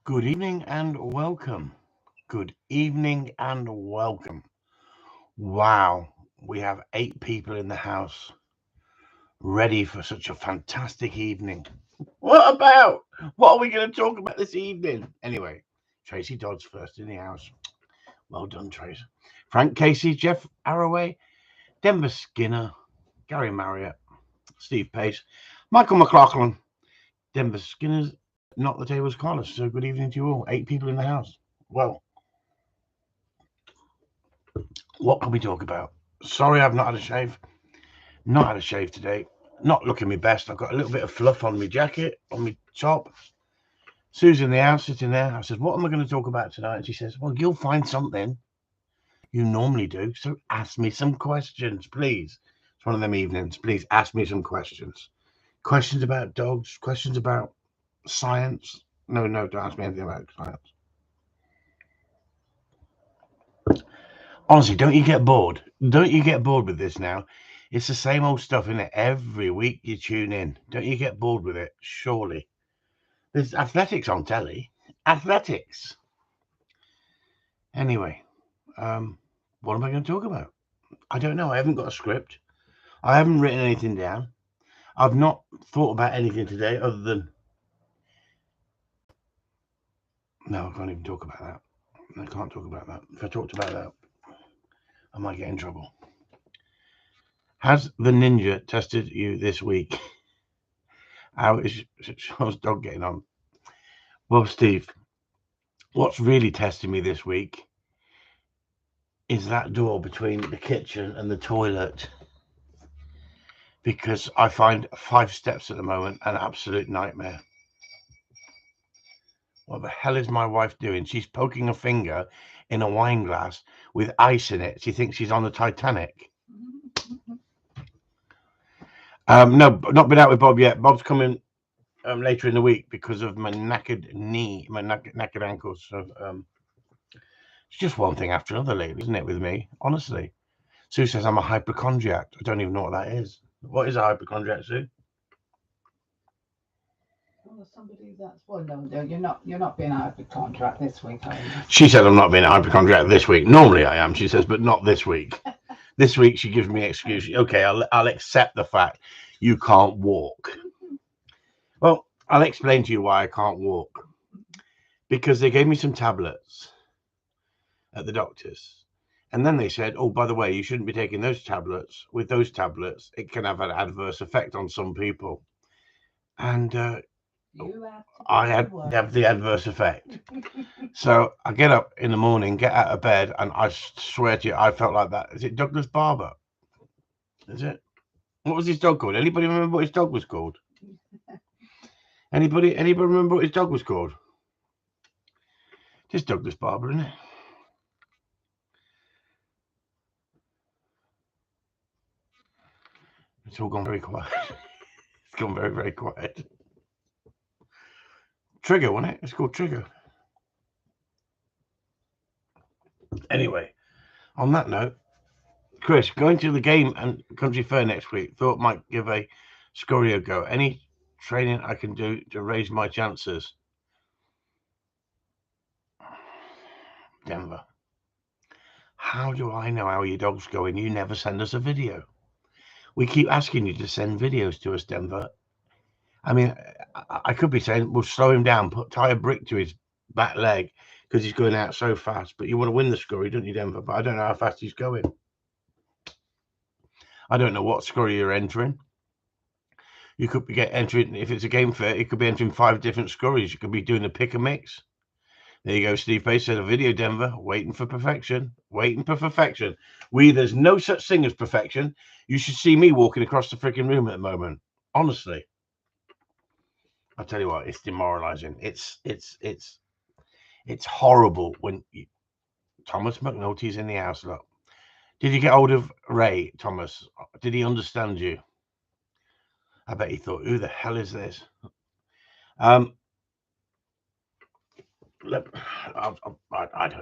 Good evening and welcome. Good evening and welcome. Wow, we have 8 people in the house ready for such a fantastic evening. What about? What are we going to talk about this evening? Anyway, Tracy Dodds first in the house. Well done, Trace. Frank Casey, Jeff Arroway, Denver Skinner, Gary Marriott, Steve Pace, Michael McLaughlin, Denver Skinner's not the tables Carlos. So good evening to you all. 8 people in the house. Well, what can we talk about? Sorry, I've not had a shave. Not had a shave today. Not looking my best. I've got a little bit of fluff on my jacket, on my top. Sue's in the house, sitting there. I said, "What am I going to talk about tonight?" And she says, "Well, you'll find something. You normally do. So ask me some questions, please." It's one of them evenings. Please ask me some questions. Questions about dogs. Questions about science. No, don't ask me anything about science. Honestly, don't you get bored? Don't you get bored with this now? It's the same old stuff, isn't it? Every week you tune in. Don't you get bored with it? Surely. There's athletics on telly. Athletics. Anyway, what am I going to talk about? I don't know. I haven't got a script. I haven't written anything down. I've not thought about anything today other than. No, I can't even talk about that. I can't talk about that. If I talked about that, I might get in trouble. Has the ninja tested you this week? How is Sean's dog getting on? Well, Steve, what's really testing me this week is that door between the kitchen and the toilet, because I find 5 steps at the moment an absolute nightmare. What the hell is my wife doing? She's poking a finger in a wine glass with ice in it. She thinks she's on the Titanic. No, not been out with Bob yet. Bob's coming later in the week because of my knackered knee, my knackered ankles. So it's just one thing after another lately, isn't it, with me? Honestly. Sue says I'm a hypochondriac. I don't even know what that is. What is a hypochondriac, Sue? Well, somebody that's no, you're not being out of contract this week, are you? She said I'm not being a hypochondriac this week. Normally I am, she says, but not this week. This week she gives me an excuse. Okay, I'll accept the fact you can't walk. Well, I'll explain to you why I can't walk. Because they gave me some tablets at the doctor's. And then they said, oh, by the way, you shouldn't be taking those tablets. With those tablets, it can have an adverse effect on some people. And I had have the adverse effect. So I get up in the morning, get out of bed, and I swear to you, I felt like that. Is it Douglas Barber? Is it? What was his dog called? Anybody remember what his dog was called? Anybody remember what his dog was called? Just Douglas Barber, isn't it? It's all gone very quiet. It's gone very, very quiet. Trigger, wasn't it? It's called Trigger. Anyway, on that note, Chris, going to the game and country fair next week, thought might give a scurry a go. Any training I can do to raise my chances? Denver. How do I know how your dog's going? You never send us a video. We keep asking you to send videos to us, Denver. I mean, I could be saying, we'll slow him down, tie a brick to his back leg because he's going out so fast. But you want to win the scurry, don't you, Denver? But I don't know how fast he's going. I don't know what scurry you're entering. You could be entering, if it's a game fair, it could be entering 5 different scurries. You could be doing a pick and mix. There you go, Steve Pace said a video, Denver, waiting for perfection. Waiting for perfection. There's no such thing as perfection. You should see me walking across the freaking room at the moment. Honestly. I'll tell you what, it's demoralizing. It's horrible when Thomas McNulty's in the house. Look, did you get hold of Ray, Thomas? Did he understand you? I bet he thought, who the hell is this? I don't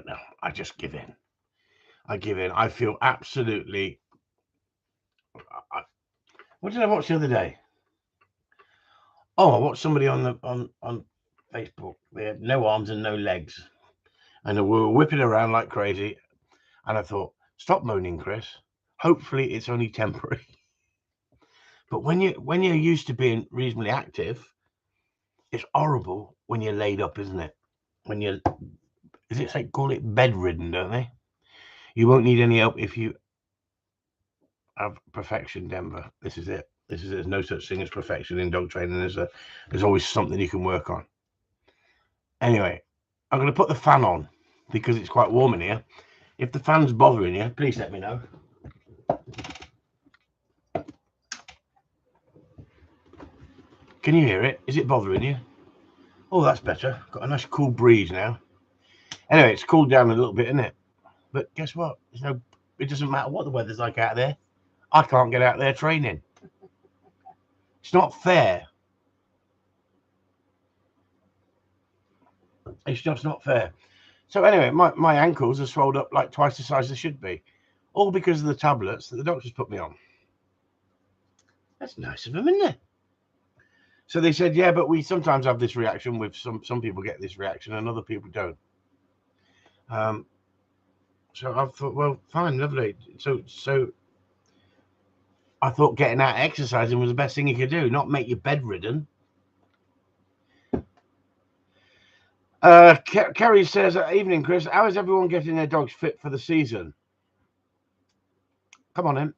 know. I just give in. I give in. I feel absolutely. What did I watch the other day? Oh, I watched somebody on Facebook. They had no arms and no legs, and we were whipping around like crazy. And I thought, stop moaning, Chris. Hopefully, it's only temporary. But when you're used to being reasonably active, it's horrible when you're laid up, isn't it? When you're, is it like call it bedridden, don't they? You won't need any help if you have perfection, Denver. This is it. This is it. There's no such thing as perfection in dog training. There's always something you can work on. Anyway, I'm going to put the fan on because it's quite warm in here. If the fan's bothering you, please let me know. Can you hear it? Is it bothering you? Oh, that's better. Got a nice cool breeze now. Anyway, it's cooled down a little bit, isn't it? But guess what? It doesn't matter what the weather's like out there. I can't get out there training. It's not fair. It's just not fair. So anyway, my ankles are swelled up like twice the size they should be. All because of the tablets that the doctors put me on. That's nice of them, isn't it? So they said, yeah, but we sometimes have this reaction with some people get this reaction and other people don't. So I thought, well, fine, lovely. So I thought getting out exercising was the best thing you could do, not make you bedridden. Kerry says, evening, Chris. How is everyone getting their dogs fit for the season? Come on, then.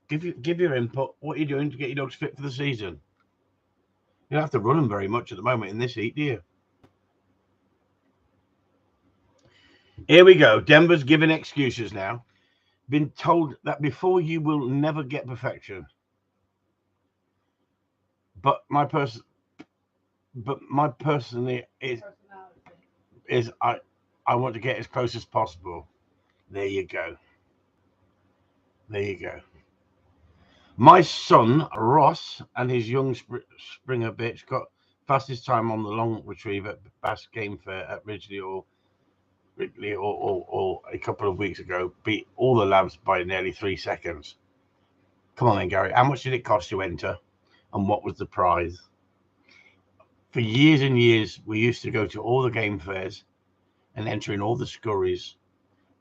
Give your input. What are you doing to get your dogs fit for the season? You don't have to run them very much at the moment in this heat, do you? Here we go. Denver's giving excuses now. Been told that before you will never get perfection. But my personally is I want to get as close as possible. There you go. There you go. My son Ross and his young Springer bitch got fastest time on the long retrieve at Bass Game Fair at Ridley or a couple of weeks ago. Beat all the labs by nearly 3 seconds. Come on then, Gary. How much did it cost to enter, and what was the prize? For years and years, we used to go to all the game fairs and enter in all the scurries,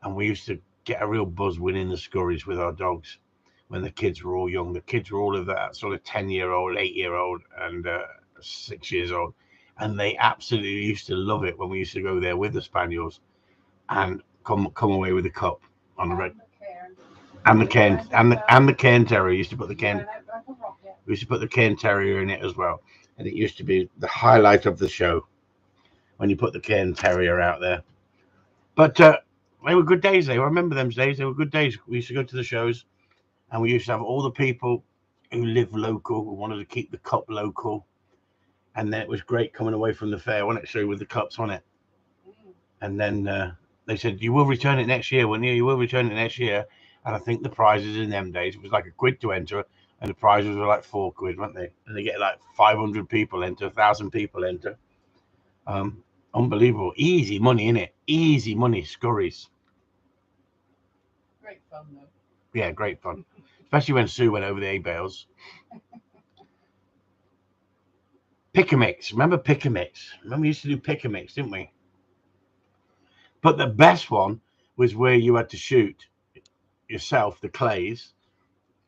and we used to get a real buzz winning the scurries with our dogs when the kids were all young. The kids were all of that sort of 10-year-old, 8-year-old, and 6 years old, and they absolutely used to love it when we used to go there with the spaniels and come away with a cup on the red. And the Cairn Terrier used to put the Cairn. We used to put the Cairn Terrier in it as well, and it used to be the highlight of the show when you put the Cairn Terrier out there. But they were good days. I remember them days. They were good days. We used to go to the shows, and we used to have all the people who live local, who wanted to keep the cup local, and then it was great coming away from the fair, wasn't it? So with the cups on it, and then they said, "You will return it next year, won't you? You will return it next year." And I think the prizes in them days, it was like £1 to enter, and the prizes were like £4, weren't they? And they get like 500 people enter, 1,000 people enter. Unbelievable. Easy money, innit? Easy money, scurries. Great fun, though. Yeah, great fun. Especially when Sue went over the hay bales. Pick-a-mix. Remember pick-a-mix? Remember we used to do pick-a-mix, didn't we? But the best one was where you had to shoot yourself, the clays,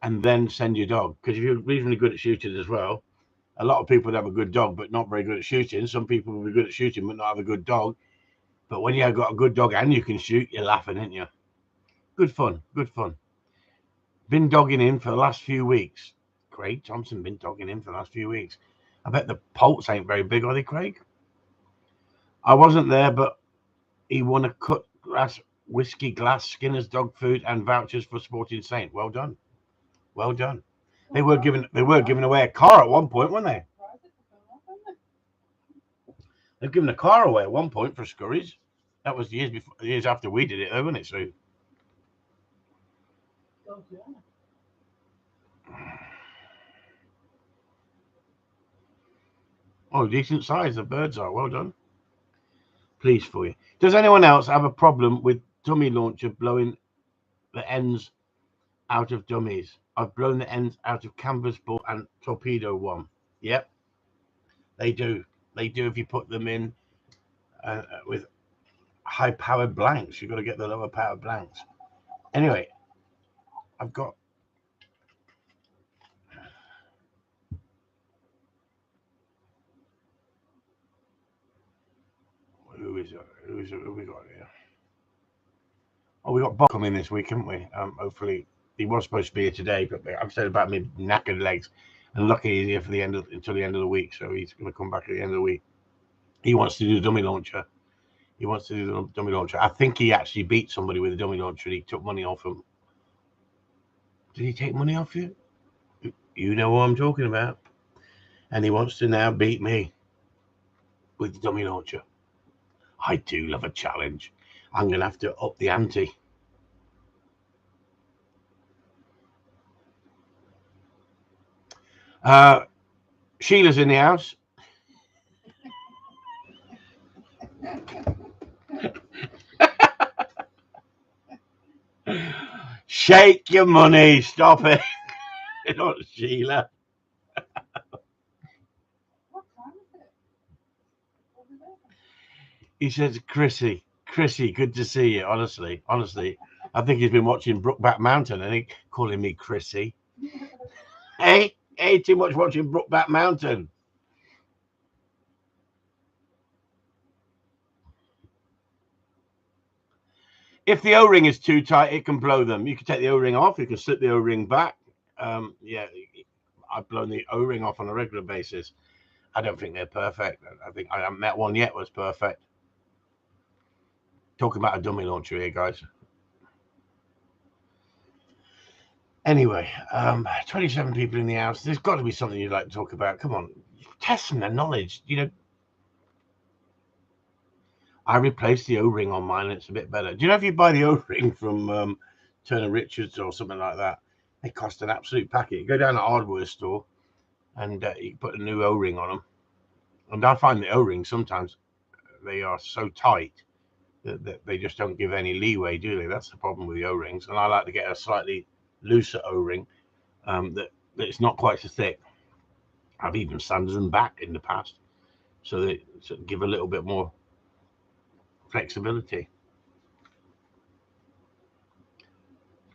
and then send your dog. Because if you're reasonably good at shooting as well, a lot of people would have a good dog, but not very good at shooting. Some people will be good at shooting, but not have a good dog. But when you've got a good dog and you can shoot, you're laughing, aren't you? Good fun. Good fun. Been dogging in for the last few weeks. Craig Thompson been dogging in for the last few weeks. I bet the Polts ain't very big, are they, Craig? I wasn't there, but he won a cut glass whiskey glass, Skinner's dog food, and vouchers for Sporting Saint. Well done. Well done. They were giving away a car at one point, weren't they? They've given a car away at one point for scurries. That was years after we did it, though, wasn't it? So. Oh, yeah. Oh, decent size the birds are. Well done. Pleased for you. Does anyone else have a problem with dummy launcher blowing the ends out of dummies? I've blown the ends out of canvas ball and torpedo one. Yep, they do. they do if you put them in with high-powered blanks. You've got to get the lower-powered blanks. Anyway, I've got... Who we got here? Oh, we got Bob coming this week, haven't we? Hopefully, he was supposed to be here today, but I've said about me knackered legs, and lucky he's here for until the end of the week, so he's going to come back at the end of the week. He wants to do the dummy launcher. I think he actually beat somebody with a dummy launcher, and he took money off him. Did he take money off you? You know what I'm talking about. And he wants to now beat me with the dummy launcher. I do love a challenge. I'm going to have to up the ante. Sheila's in the house. Shake your money. Stop it. Not Sheila. What time is it? He says, Chrissy, good to see you. Honestly, I think he's been watching Brookback Mountain and he calling me Chrissy. Hey, too much watching Brookback Mountain. If the O-ring is too tight, it can blow them. You can take the O-ring off. You can slip the O-ring back. Yeah, I've blown the O-ring off on a regular basis. I don't think they're perfect. I think I haven't met one yet was perfect. Talking about a dummy launcher here, guys. Anyway, 27 people in the house. There's got to be something you'd like to talk about. Come on, testing their knowledge. You know, I replaced the O-ring on mine. And it's a bit better. Do you know if you buy the O-ring from Turner Richards or something like that, they cost an absolute packet. You go down to a hardware store and you put a new O-ring on them. And I find the O-rings sometimes they are so tight that they just don't give any leeway, do they? That's the problem with the O-rings. And I like to get a slightly looser O-ring that it's not quite so thick. I've even sanded them back in the past so they give a little bit more flexibility.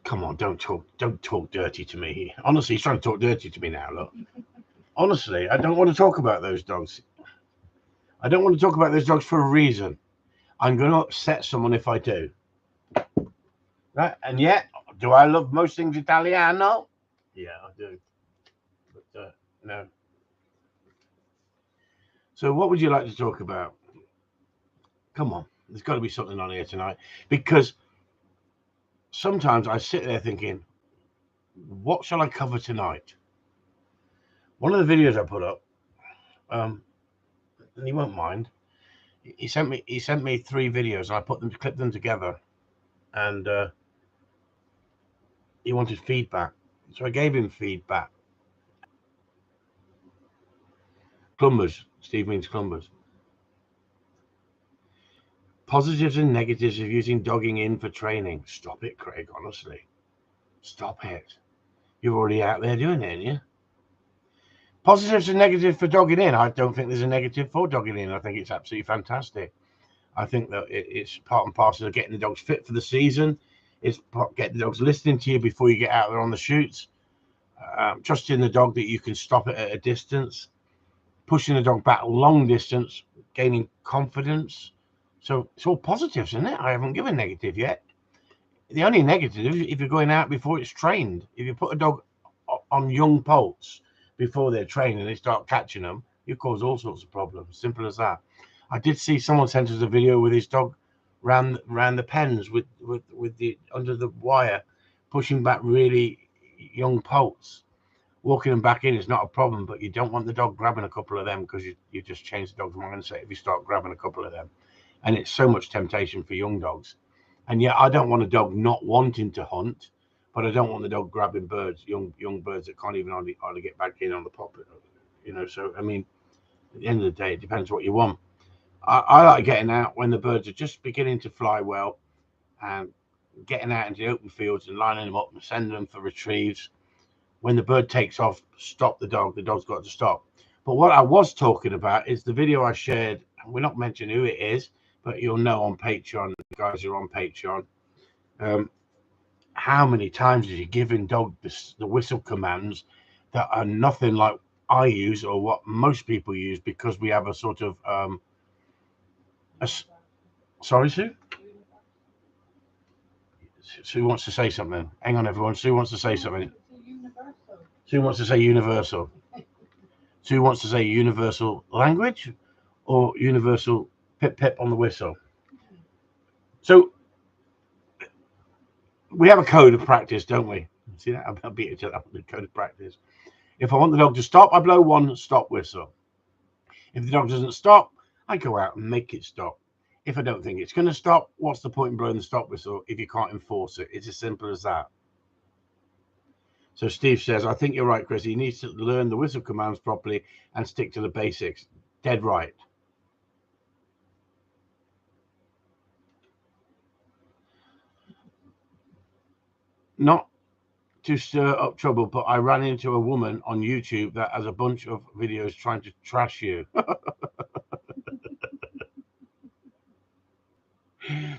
Come on, don't talk dirty to me. Honestly, he's trying to talk dirty to me now. Look, honestly, I don't want to talk about those dogs. I don't want to talk about those dogs for a reason. I'm going to upset someone if I do. Right? And yet, do I love most things Italiano? Yeah, I do. But no. So what would you like to talk about? Come on. There's got to be something on here tonight. Because sometimes I sit there thinking, what shall I cover tonight? One of the videos I put up, and he won't mind, he sent me 3 videos and I clipped them together, and he wanted feedback. So I gave him feedback. Clumbers. Steve means clumbers. Positives and negatives of using dogging in for training. Stop it, Craig, honestly. Stop it. You're already out there doing it, aren't you? Positives and negatives for dogging in. I don't think there's a negative for dogging in. I think it's absolutely fantastic. I think that it's part and parcel of getting the dogs fit for the season. It's getting the dogs listening to you before you get out there on the shoots. Trusting the dog that you can stop it at a distance. Pushing the dog back long distance. Gaining confidence. So it's all positives, isn't it? I haven't given negative yet. The only negative is if you're going out before it's trained. If you put a dog on young poults before they're trained and they start catching them, you cause all sorts of problems. Simple as that. I did see someone sent us a video with his dog ran the pens with the under the wire, pushing back really young poults. Walking them back in is not a problem, but you don't want the dog grabbing a couple of them because you just change the dog's mindset if you start grabbing a couple of them. And it's so much temptation for young dogs. And yet I don't want a dog not wanting to hunt, but I don't want the dog grabbing birds, young birds that can't even hardly get back in on the pop. You know, so I mean, at the end of the day, it depends what you want. I like getting out when the birds are just beginning to fly well, and getting out into the open fields and lining them up and sending them for retrieves. When the bird takes off, stop the dog. The dog's got to stop. But what I was talking about is the video I shared. We're not mentioning who it is, but you'll know on Patreon. The guys who are on Patreon. How many times is he giving dog the whistle commands that are nothing like I use or what most people use, because we have a sort of sorry, Sue? Sue wants to say something. Hang on, everyone. Sue wants to say something. Sue wants to say universal. Sue wants to say universal language or universal pip pip on the whistle. So we have a code of practice, don't we? See that? I'll beat it to that. The code of practice. If I want the dog to stop, I blow one stop whistle. If the dog doesn't stop, I go out and make it stop. If I don't think it's going to stop, what's the point in blowing the stop whistle if you can't enforce it? It's as simple as that. So Steve says, I think you're right, Chris. He needs to learn the whistle commands properly and stick to the basics. Dead right. Not to stir up trouble, but I ran into a woman on YouTube that has a bunch of videos trying to trash you.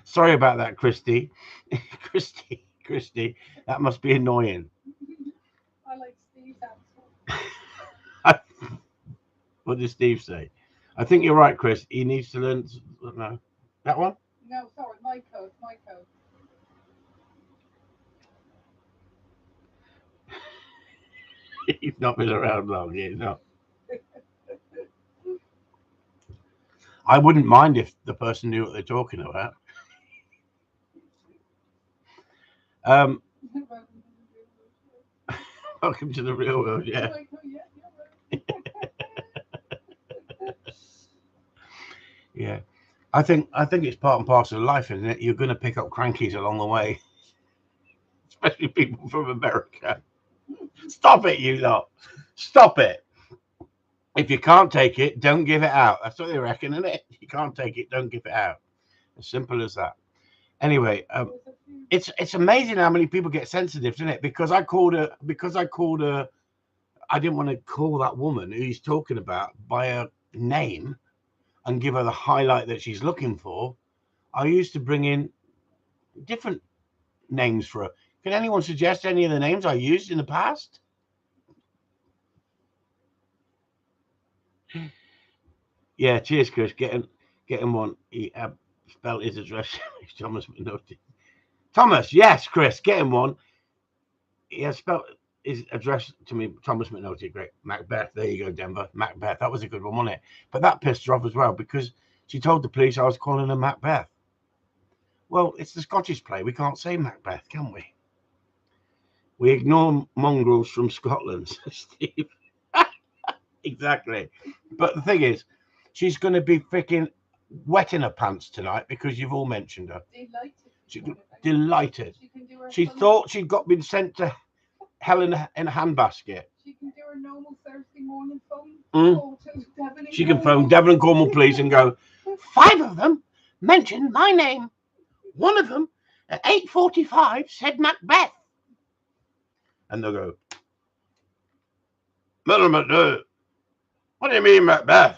Sorry about that, Christy. Christy, that must be annoying. I like Steve's answer. What did Steve say? I think you're right, Chris. He needs to learn. No, that one? No, sorry, my code. He's not been around long. He's not. I wouldn't mind if the person knew what they're talking about. Welcome to the real world. Yeah. Yeah. I think it's part and parcel of life, isn't it? You're going to pick up crankies along the way, especially people from America. Stop it, you lot. Stop it. If you can't take it, don't give it out. That's what they reckon, isn't it? You can't take it, don't give it out. As simple as that. Anyway, it's amazing how many people get sensitive, isn't it? Because I called her. I didn't want to call that woman who he's talking about by her name and give her the highlight that she's looking for. I used to bring in different names for her. Can anyone suggest any of the names I used in the past? Yeah, cheers, Chris. Getting one. He spelled his address. Thomas McNulty. Thomas, yes, Chris, get him one. He has spelled his address to me, Thomas McNulty. Great. Macbeth. There you go, Denver. Macbeth. That was a good one, wasn't it? But that pissed her off as well because she told the police I was calling her Macbeth. Well, it's the Scottish play. We can't say Macbeth, can we? We ignore mongrels from Scotland, Steve. Exactly. But the thing is, she's going to be freaking wetting her pants tonight because you've all mentioned her. Delighted. She thought she'd been sent to hell in a handbasket. She can do her normal Thursday morning phone. She can phone Devon and Cornwall Police and go, 5 of them mentioned my name. One of them at 8:45 said Macbeth. And they'll go, what do you mean Macbeth?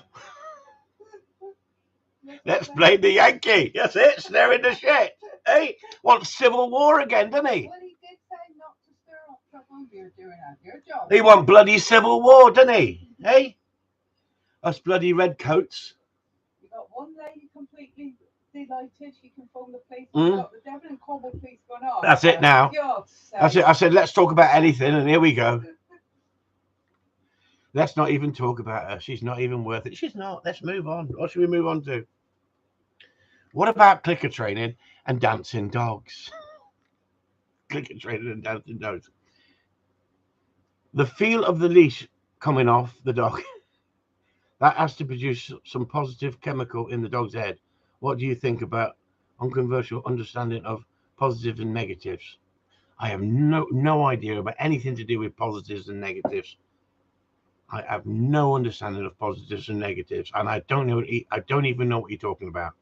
Let's blame the Yankee. That's it, snaring the shit. Hey, wants civil war again, doesn't he? Well, he did say not to stir up trouble. You're doing your job. He want bloody civil war, doesn't he? Hey? Us bloody redcoats. You got one lady completely delighted. She can phone the police. You've got the Devon and Cornwall Police going on. That's it now. That's it. I said, let's talk about anything, and here we go. Let's not even talk about her. She's not even worth it. She's not. Let's move on. What should we move on to? What about clicker training and dancing dogs? Clicker training and dancing dogs. The feel of the leash coming off the dog, that has to produce some positive chemical in the dog's head. What do you think about uncontroversial understanding of positives and negatives? I have no idea about anything to do with positives and negatives. I have no understanding of positives and negatives, and I don't even know what you're talking about.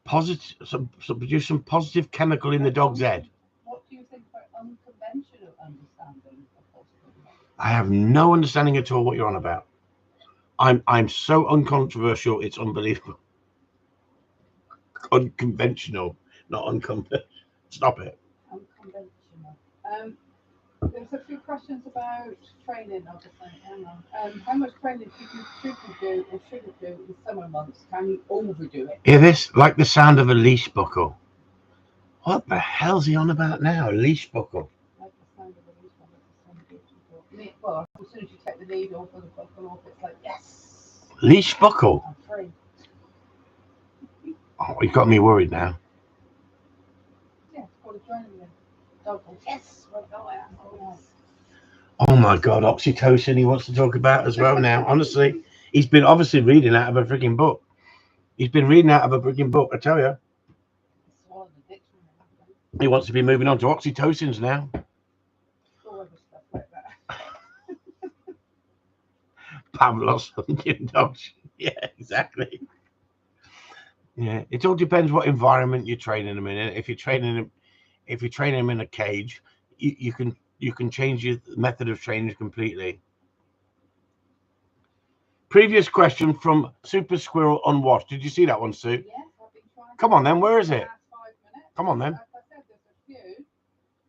Positive, produce some positive chemical in the dog's head. What do you think about unconventional understanding of positive? I have no understanding at all what you're on about. I'm so uncontroversial, it's unbelievable. Unconventional, not unconventional. Stop it. Unconventional. There's a few questions about training, obviously. Hang on. How much training should you do or shouldn't do in summer months? Can you overdo it? Hear this? Like the sound of a leash buckle. What the hell's he on about now? A leash buckle. Like the sound of a leash buckle. Well, as soon as you take the lead off or the buckle off, it's like, yes! Leash buckle? I'm free. Oh, you've got me worried now. Yeah, it's called adrenaline. Dog goes, yes! We're going. Oh my God, oxytocin he wants to talk about as well now. Honestly, he's been obviously reading out of a freaking book. He's been reading out of a freaking book, I tell you. He wants to be moving on to oxytocins now. All other stuff like that. Pavlov's hunting dogs. Yeah, exactly. Yeah, it all depends what environment you're training them in. If you're training them in a cage, you can change your method of training completely. Previous question from Super Squirrel Unwashed. Did you see that one, Sue? Yes, I've been trying. Come on then, where is it? 5 minutes. Come on then. As I said, there's a few.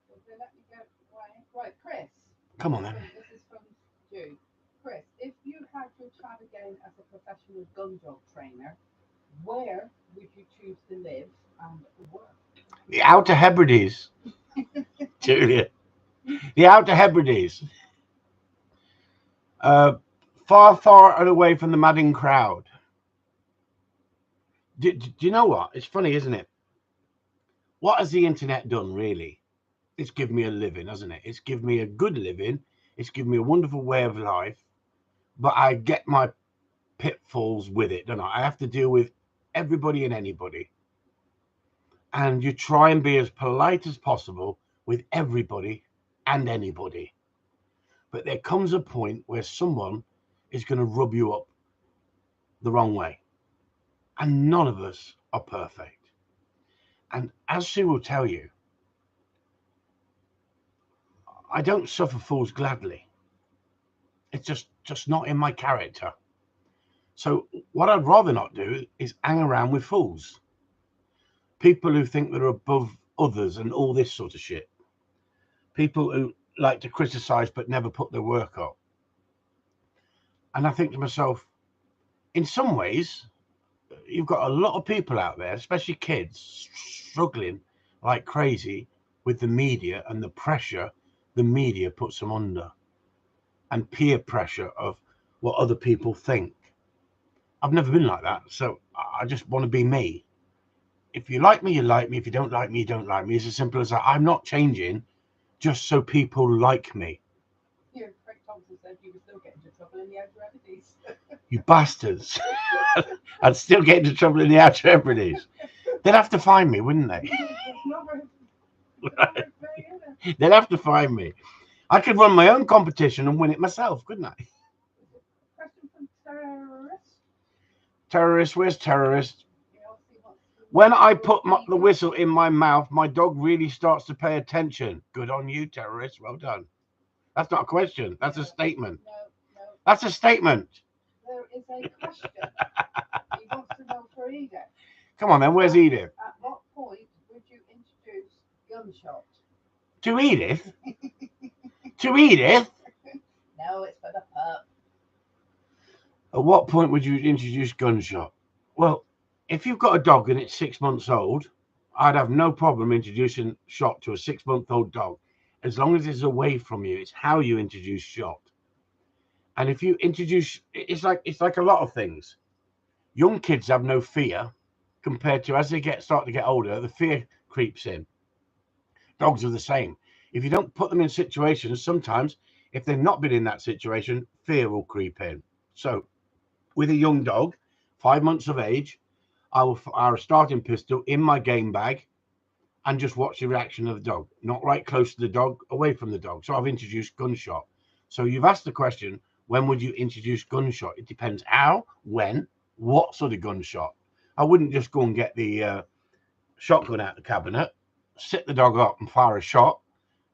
So they let me get away. Right, Chris. Come on then. This is from Jude. Chris, if you had your child again as a professional gun dog trainer, where would you choose to live and work? The Outer Hebrides. Julia. The Outer Hebrides. Far and away from the madding crowd. Do you know what? It's funny, isn't it? What has the internet done, really? It's given me a living, hasn't it? It's given me a good living. It's given me a wonderful way of life. But I get my pitfalls with it, don't I? I have to deal with everybody and anybody. And you try and be as polite as possible with everybody and anybody. But there comes a point where someone is going to rub you up the wrong way. And none of us are perfect. And as Sue will tell you, I don't suffer fools gladly. It's just not in my character. So what I'd rather not do is hang around with fools. People who think they're above others and all this sort of shit. People who like to criticize but never put their work up. And I think to myself, in some ways, you've got a lot of people out there, especially kids, struggling like crazy with the media and the pressure the media puts them under, and peer pressure of what other people think. I've never been like that, so I just want to be me. If you like me, you like me. If you don't like me, you don't like me. It's as simple as that. I'm not changing just so people like me. Yeah, Craig Thompson said you would still get into trouble in the Outer Hebrides. You bastards. I'd still get into trouble in the Outer Hebrides. They'd have to find me, wouldn't they? They'd have to find me. I could run my own competition and win it myself, couldn't I? Question from terrorist. Terrorist, where's terrorist? When I put the whistle in my mouth, my dog really starts to pay attention. Good on you, terrorist. Well done. That's not a question. That's a statement. No. That's a statement. There is a question. He wants to know for Edith. Come on then, where's Edith? At what point would you introduce gunshot? To Edith? To Edith? No, it's for the pup. At what point would you introduce gunshot? Well, if you've got a dog and it's 6 months old, I'd have no problem introducing shot to a 6-month-old dog, as long as it's away from you. It's how you introduce shot. And if you introduce, it's like a lot of things. Young kids have no fear compared to as they start to get older, the fear creeps in. Dogs are the same. If you don't put them in situations, sometimes if they've not been in that situation, fear will creep in. So with a young dog, 5 months of age, I will fire a starting pistol in my game bag and just watch the reaction of the dog. Not right close to the dog, away from the dog. So I've introduced gunshot. So you've asked the question, when would you introduce gunshot? It depends how, when, what sort of gunshot. I wouldn't just go and get the shotgun out of the cabinet, sit the dog up and fire a shot,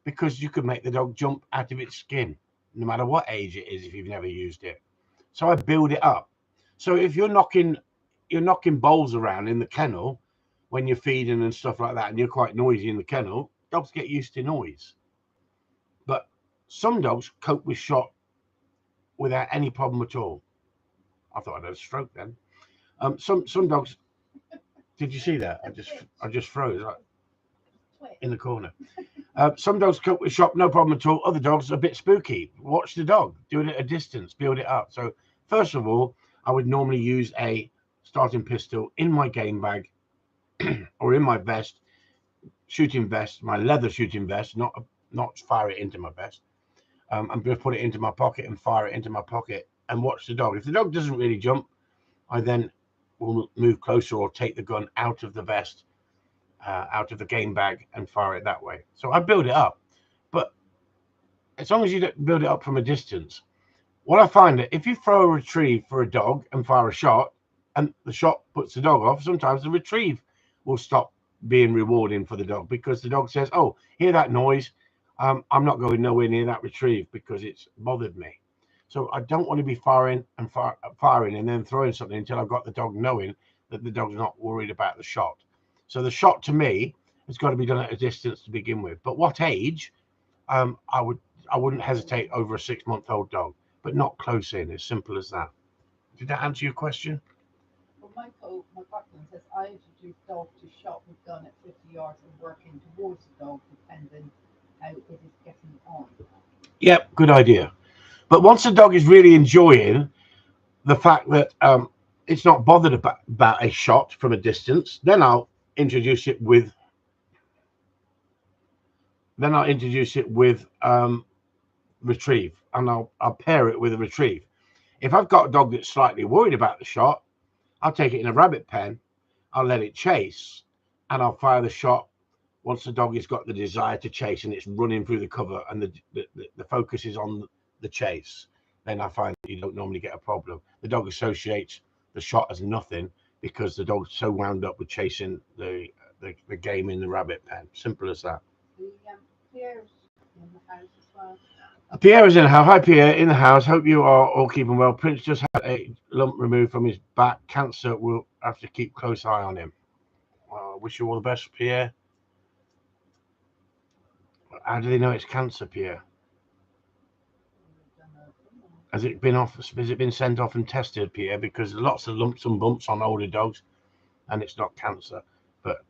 because you could make the dog jump out of its skin. no matter what age it is, if you've never used it. So I build it up. So if you're knocking bowls around in the kennel when you're feeding and stuff like that, and you're quite noisy in the kennel, dogs get used to noise. But some dogs cope with shot without any problem at all. I thought I'd had a stroke then. Some dogs. Did you see that? I just froze in the corner. Some dogs cope with shot, no problem at all. Other dogs are a bit spooky. Watch the dog. Do it at a distance. Build it up. So first of all, I would normally use a starting pistol in my game bag or in my vest, shooting vest, my leather shooting vest, not fire it into my vest. I'm going to put it into my pocket and fire it into my pocket and watch the dog. If the dog doesn't really jump, I then will move closer or take the gun out of the vest, out of the game bag, and fire it that way. So I build it up. But as long as you don't build it up from a distance, what I find that if you throw a retrieve for a dog and fire a shot, and the shot puts the dog off, sometimes the retrieve will stop being rewarding for the dog because the dog says, "Oh, hear that noise? I'm not going nowhere near that retrieve because it's bothered me." So I don't want to be firing and firing and then throwing something until I've got the dog knowing that the dog's not worried about the shot. So the shot to me has got to be done at a distance to begin with. But what age? I wouldn't hesitate over a 6-month-old dog, but not close in. As simple as that. Did that answer your question? Well, Michael McLaughlin says, I introduce dog to shot with gun at 50 yards and working towards the dog depending how it is getting on. Yep, good idea. But once the dog is really enjoying the fact that it's not bothered about a shot from a distance, then I'll introduce it with retrieve, and I'll pair it with a retrieve. If I've got a dog that's slightly worried about the shot, I'll take it in a rabbit pen, I'll let it chase, and I'll fire the shot once the dog has got the desire to chase and it's running through the cover and the focus is on the chase. Then I find that you don't normally get a problem. The dog associates the shot as nothing because the dog's so wound up with chasing the game in the rabbit pen. Simple as that. Pierre's in the house as well. Pierre is in the house. Hi, Pierre, in the house. Hope you are all keeping well. Prince just had a lump removed from his back. Cancer. We'll have to keep close eye on him. Wish you all the best, Pierre. How do they know it's cancer, Pierre? Has it been sent off and tested, Pierre? Because lots of lumps and bumps on older dogs, and it's not cancer. But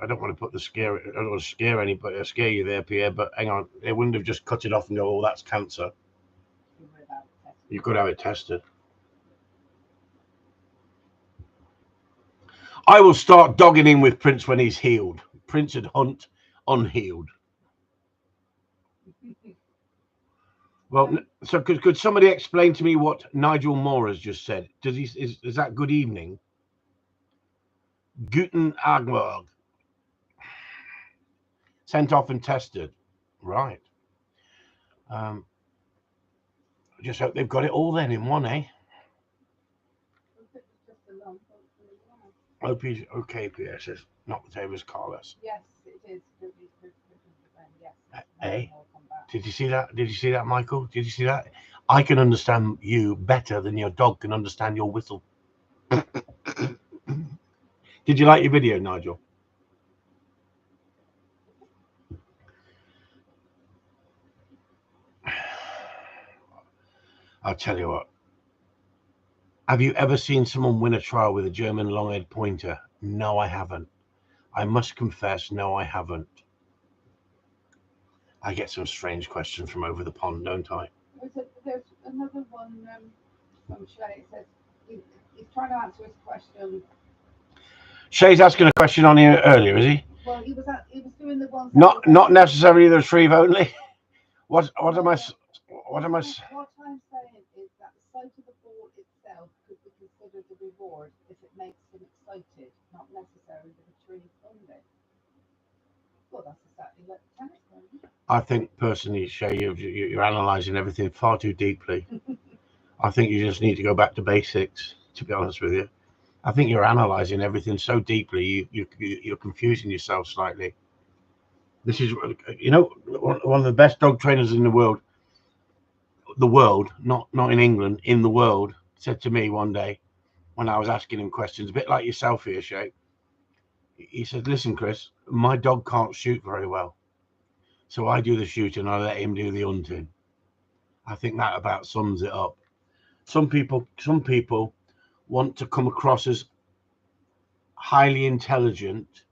I don't want to I don't want to scare anybody, scare you there, Pierre. But hang on, they wouldn't have just cut it off and go, "Oh, that's cancer." You could have it tested. I will start dogging in with Prince when he's healed. Prince would hunt unhealed. Well, so could somebody explain to me what Nigel Moore has just said? Is that good evening? Guten Abend. Sent off and tested. Right. I just hope they've got it all then in one, eh? Hope he's okay, Pierre says. Not the tables, Carlos. Yes, it is. Yes. Eh? Did you see that? Did you see that, Michael? Did you see that? I can understand you better than your dog can understand your whistle. Did you like your video, Nigel? I'll tell you what. Have you ever seen someone win a trial with a German long-haired pointer? No, I haven't. I must confess, no, I haven't. I get some strange questions from over the pond, don't I? There's another one from Shay. It says he's trying to answer his question. Shay's asking a question on here earlier, is he? Well, he was doing the ones. Not necessarily the retrieve only. What am I? What I'm saying is that the sight of the ball itself could be considered a reward if it makes him excited, not necessarily the retrieve only. Well, that's exactly like tennis, isn't it? I think personally, Shay, you're analysing everything far too deeply. I think you just need to go back to basics. To be honest with you, I think you're analysing everything so deeply. You're confusing yourself slightly. This is, one of the best dog trainers in the world the world, not in England, in the world, said to me one day when I was asking him questions, a bit like yourself here, Shay. He said, listen, Chris, my dog can't shoot very well. So I do the shooting, I let him do the hunting. I think that about sums it up. Some people want to come across as highly intelligent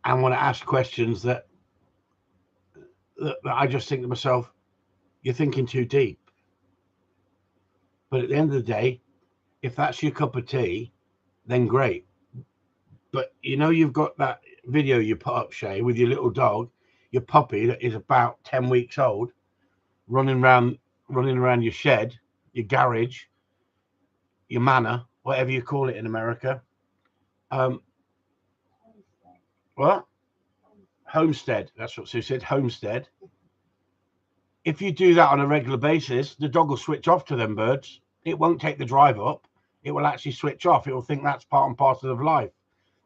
and want to ask questions that I just think to myself, you're thinking too deep. But at the end of the day, if that's your cup of tea, then great. But you know, you've got that video you put up, Shay, with your little dog, your puppy that is about 10 weeks old, running around your shed, your garage, your manor, whatever you call it in America. What? Homestead. That's what Sue said. Homestead. If you do that on a regular basis, the dog will switch off to them birds. It won't take the drive up. It will actually switch off. It will think that's part and parcel of life.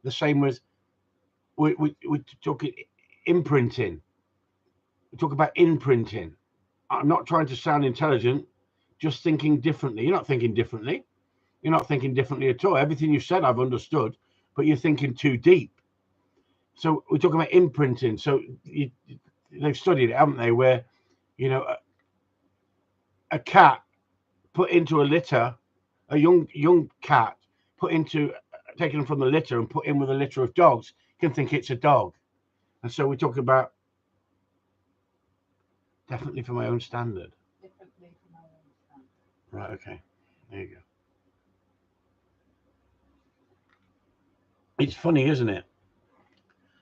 The same with we talk imprinting. We talk about imprinting. I'm not trying to sound intelligent, just thinking differently. You're not thinking differently. You're not thinking differently at all. Everything you said, I've understood, but you're thinking too deep. So we're talking about imprinting. So they've studied it, haven't they? Where, you know, a cat put into a litter, a young cat put into, taken from the litter and put in with a litter of dogs, can think it's a dog. And so we talk about definitely for my own standard. Differently from my own standard. Right, okay. There you go. It's funny, isn't it?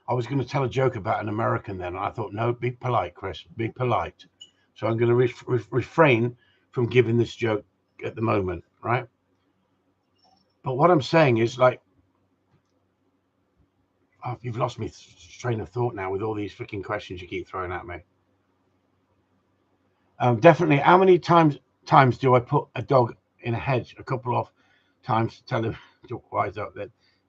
I was going to tell a joke about an American then. And I thought, no, be polite, Chris. Be polite. So I'm going to refrain from giving this joke at the moment, right? But what I'm saying is, like, oh, you've lost me train of thought now with all these freaking questions you keep throwing at me. Definitely, how many times do I put a dog in a hedge? A couple of times to tell him to wise up.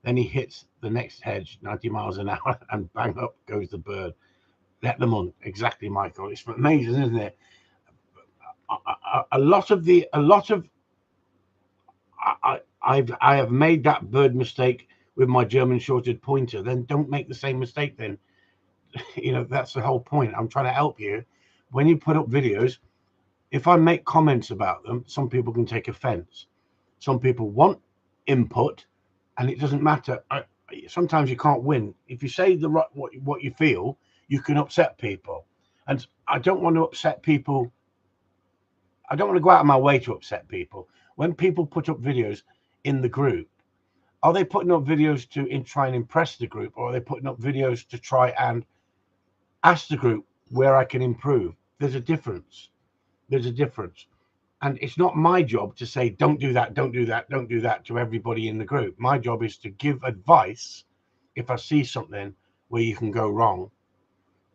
Then he hits the next hedge 90 miles an hour and bang, up goes the bird. Let them on. Exactly, Michael. It's amazing, isn't it? I have made that bird mistake with my German shorted pointer. Then don't make the same mistake then. You know, that's the whole point. I'm trying to help you. When you put up videos, if I make comments about them, some people can take offense. Some people want input, and it doesn't matter. Sometimes you can't win. If you say what you feel, you can upset people. And I don't want to upset people. I don't want to go out of my way to upset people. When people put up videos in the group, are they putting up videos to try and impress the group, or are they putting up videos to try and ask the group where I can improve? There's a difference. There's a difference. And it's not my job to say, don't do that, don't do that, don't do that to everybody in the group. My job is to give advice if I see something where you can go wrong.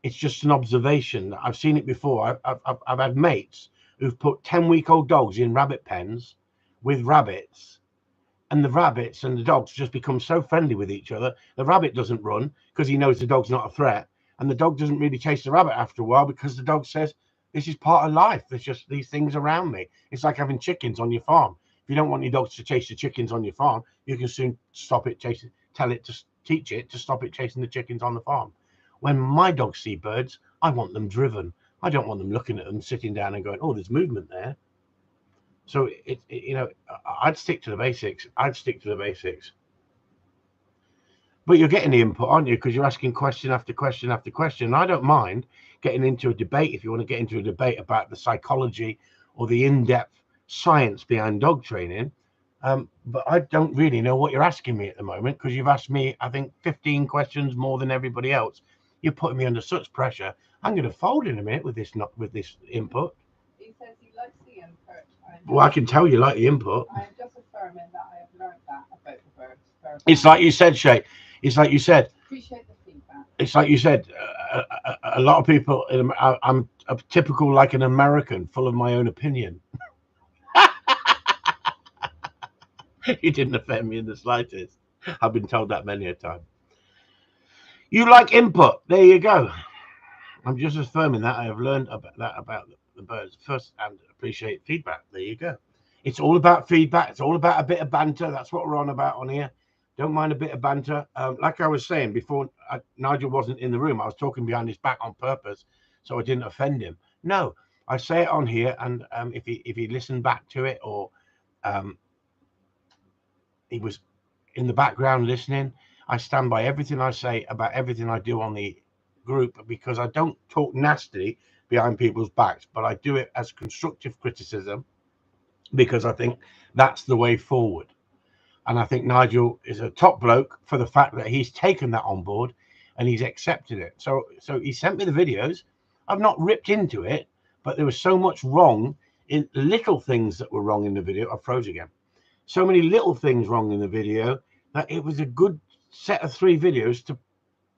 It's just an observation. I've seen it before. I've had mates who've put 10-week-old dogs in rabbit pens with rabbits, and the rabbits and the dogs just become so friendly with each other. The rabbit doesn't run because he knows the dog's not a threat, and the dog doesn't really chase the rabbit after a while because the dog says, this is part of life. There's just these things around me. It's like having chickens on your farm. If you don't want your dogs to chase the chickens on your farm, you can soon stop it chasing, teach it to stop it chasing the chickens on the farm. When my dogs see birds, I want them driven. I don't want them looking at them, sitting down and going, oh, there's movement there. So, you know, I'd stick to the basics. But you're getting the input, aren't you? Because you're asking question after question after question. And I don't mind getting into a debate if you want to get into a debate about the psychology or the in-depth science behind dog training. But I don't really know what you're asking me at the moment, because you've asked me, I think, 15 questions more than everybody else. You're putting me under such pressure. I'm going to fold in a minute with this input. He says he likes the input. Well, I can tell you like the input. I'm just affirming that I have learned that about the birds. It's like you said, Shay. It's like you said. Appreciate the feedback. It's like you said. A lot of people. I'm a typical like an American, full of my own opinion. He didn't offend me in the slightest. I've been told that many a time. You like input. There you go. I'm just affirming that I have learned about the birds first and appreciate feedback. There you go. It's all about feedback. It's all about a bit of banter. That's what we're on about on here. Don't mind a bit of banter. Like I was saying before, Nigel wasn't in the room. I was talking behind his back on purpose so I didn't offend him. No, I say it on here, and if he listened back to it, or he was in the background listening, I stand by everything I say about everything I do on the group, because I don't talk nasty behind people's backs, but I do it as constructive criticism, because I think that's the way forward. And I think Nigel is a top bloke for the fact that he's taken that on board and he's accepted it. So he sent me the videos. I've not ripped into it, but there was so much wrong in little things that were wrong in the video. I froze again. So many little things wrong in the video that it was a good set of 3 videos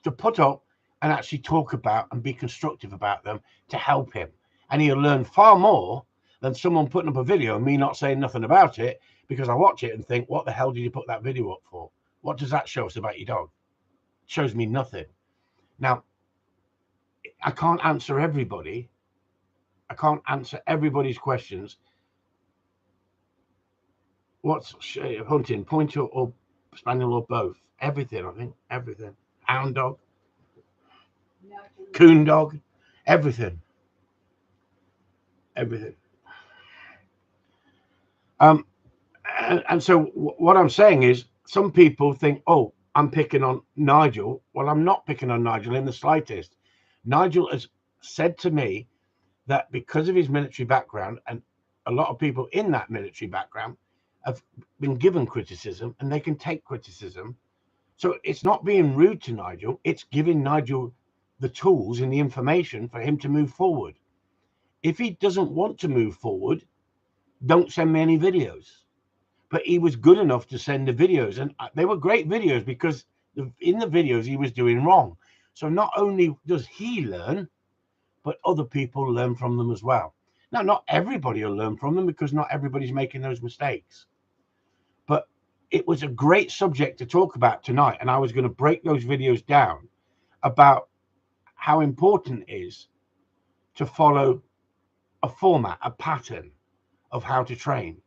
to put up and actually talk about and be constructive about them to help him. And he'll learn far more than someone putting up a video and me not saying nothing about it, because I watch it and think, what the hell did you put that video up for? What does that show us about your dog? It shows me nothing. Now, I can't answer everybody. I can't answer everybody's questions. What's hunting, pointer or spaniel or both? Everything, I think. Everything. Hound dog, coon dog, everything. Everything. And so what I'm saying is, some people think, oh, I'm picking on Nigel. Well, I'm not picking on Nigel in the slightest. Nigel has said to me that because of his military background, and a lot of people in that military background have been given criticism and they can take criticism. So it's not being rude to Nigel. It's giving Nigel the tools and the information for him to move forward. If he doesn't want to move forward, don't send me any videos. But he was good enough to send the videos, and they were great videos, because in the videos he was doing wrong. So not only does he learn, but other people learn from them as well. Now, not everybody will learn from them, because not everybody's making those mistakes. But it was a great subject to talk about tonight, and I was going to break those videos down about how important it is to follow a format, a pattern of how to train.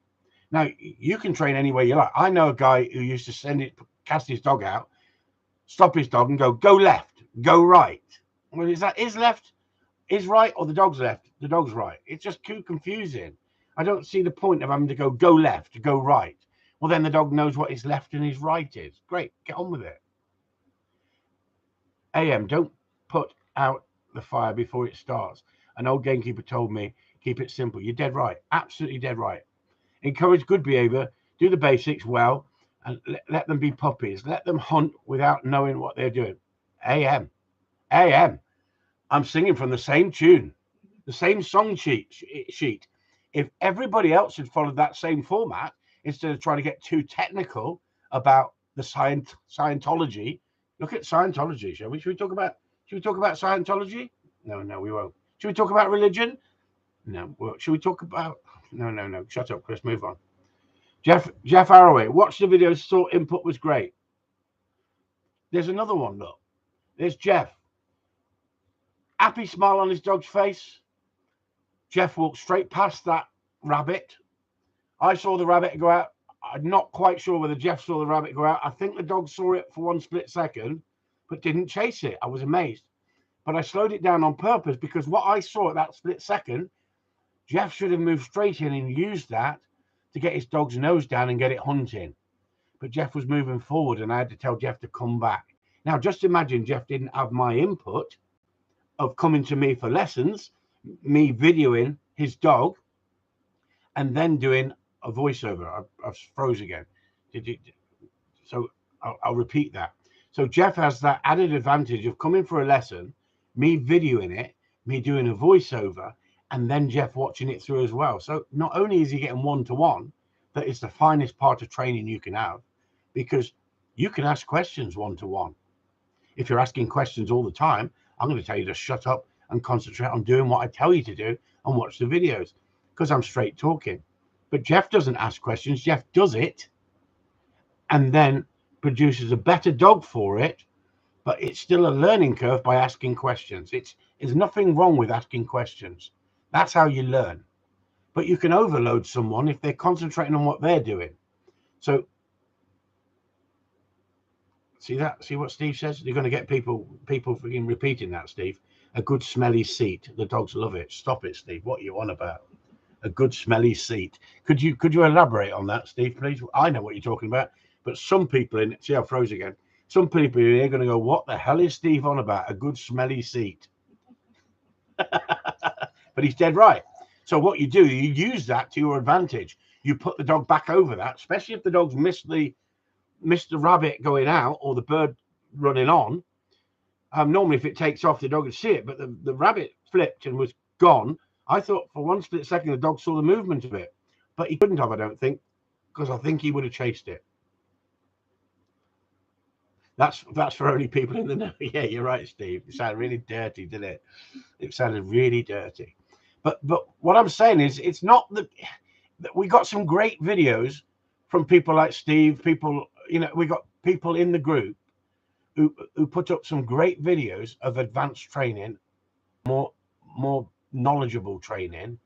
Now, you can train any way you like. I know a guy who used to cast his dog out, stop his dog and go left, go right. Well, is that his left, his right, or the dog's left, the dog's right? It's just too confusing. I don't see the point of having to go left, go right. Well, then the dog knows what his left and his right is. Great, get on with it. AM, don't put out the fire before it starts. An old gamekeeper told me, keep it simple. You're dead right. Absolutely dead right. Encourage good behavior, do the basics well, and let them be puppies. Let them hunt without knowing what they're doing. AM. I'm singing from the same tune, the same song sheet. If everybody else had followed that same format, instead of trying to get too technical about the Scientology, look at Scientology, shall we? Should we talk about Scientology? No, we won't. Should we talk about religion? No. Should we talk about... No. Shut up, Chris. Move on. Jeff Arroway. Watch the video. Saw input was great. There's another one. Look. There's Jeff. Happy smile on his dog's face. Jeff walked straight past that rabbit. I saw the rabbit go out. I'm not quite sure whether Jeff saw the rabbit go out. I think the dog saw it for one split second, but didn't chase it. I was amazed. But I slowed it down on purpose, because what I saw at that split second, Jeff should have moved straight in and used that to get his dog's nose down and get it hunting. But Jeff was moving forward, and I had to tell Jeff to come back. Now, just imagine Jeff didn't have my input of coming to me for lessons, me videoing his dog, and then doing a voiceover. I froze again. So I'll repeat that. So Jeff has that added advantage of coming for a lesson, me videoing it, me doing a voiceover, and then Jeff watching it through as well. So not only is he getting one-to-one, that is the finest part of training you can have, because you can ask questions one-to-one. If you're asking questions all the time, I'm going to tell you to shut up and concentrate on doing what I tell you to do and watch the videos, because I'm straight talking. But Jeff doesn't ask questions. Jeff does it and then produces a better dog for it, but it's still a learning curve by asking questions. There's nothing wrong with asking questions. That's how you learn. But you can overload someone if they're concentrating on what they're doing. So see that? See what Steve says? You're going to get people freaking repeating that, Steve. A good smelly seat. The dogs love it. Stop it, Steve. What are you on about? A good smelly seat. Could you elaborate on that, Steve, please? I know what you're talking about, but some people in, see, I froze again. Some people in here are going to go, what the hell is Steve on about? A good smelly seat. But he's dead right. So what you do, you use that to your advantage. You put the dog back over that, especially if the dog's missed the rabbit going out or the bird running on. Normally, if it takes off, the dog would see it, but the rabbit flipped and was gone. I thought for one split second the dog saw the movement of it, but he couldn't have, I don't think, because I think he would have chased it. That's for only people in the know. Yeah, you're right, Steve. It sounded really dirty, didn't it? It sounded really dirty. But what I'm saying is, it's not that we got some great videos from people like Steve. People, we got people in the group who put up some great videos of advanced training, more knowledgeable training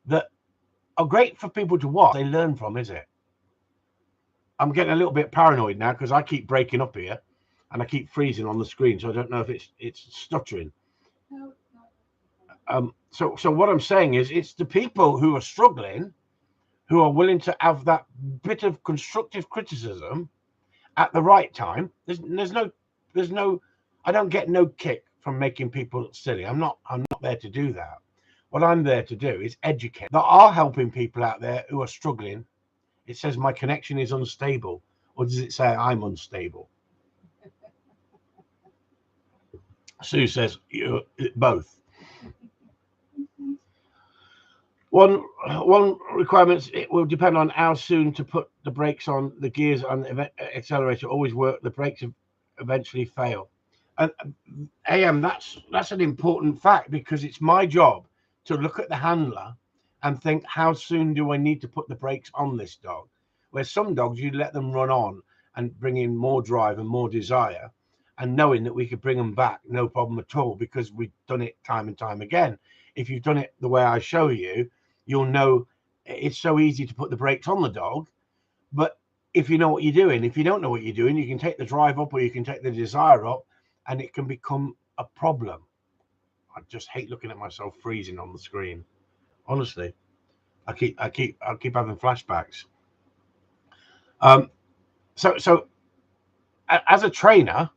that are great for people to watch. They learn from, is it? I'm getting a little bit paranoid now because I keep breaking up here and I keep freezing on the screen, so I don't know if it's stuttering. So what I'm saying is, it's the people who are struggling, who are willing to have that bit of constructive criticism at the right time. There's no I don't get no kick from making people silly. I'm not there to do that. What I'm there to do is educate. There are helping people out there who are struggling. It says my connection is unstable, or does it say I'm unstable? Sue says both. One requirement, it will depend on how soon to put the brakes on. The gears on the accelerator always work. The brakes eventually fail. And AM, that's an important fact, because it's my job to look at the handler and think, how soon do I need to put the brakes on this dog? Where some dogs, you let them run on and bring in more drive and more desire, and knowing that we could bring them back, no problem at all, because we've done it time and time again. If you've done it the way I show you, you'll know it's so easy to put the brakes on the dog. But if you know what you're doing, if you don't know what you're doing, you can take the drive up or you can take the desire up, and it can become a problem. I just hate looking at myself freezing on the screen. Honestly, I keep having flashbacks. So as a trainer,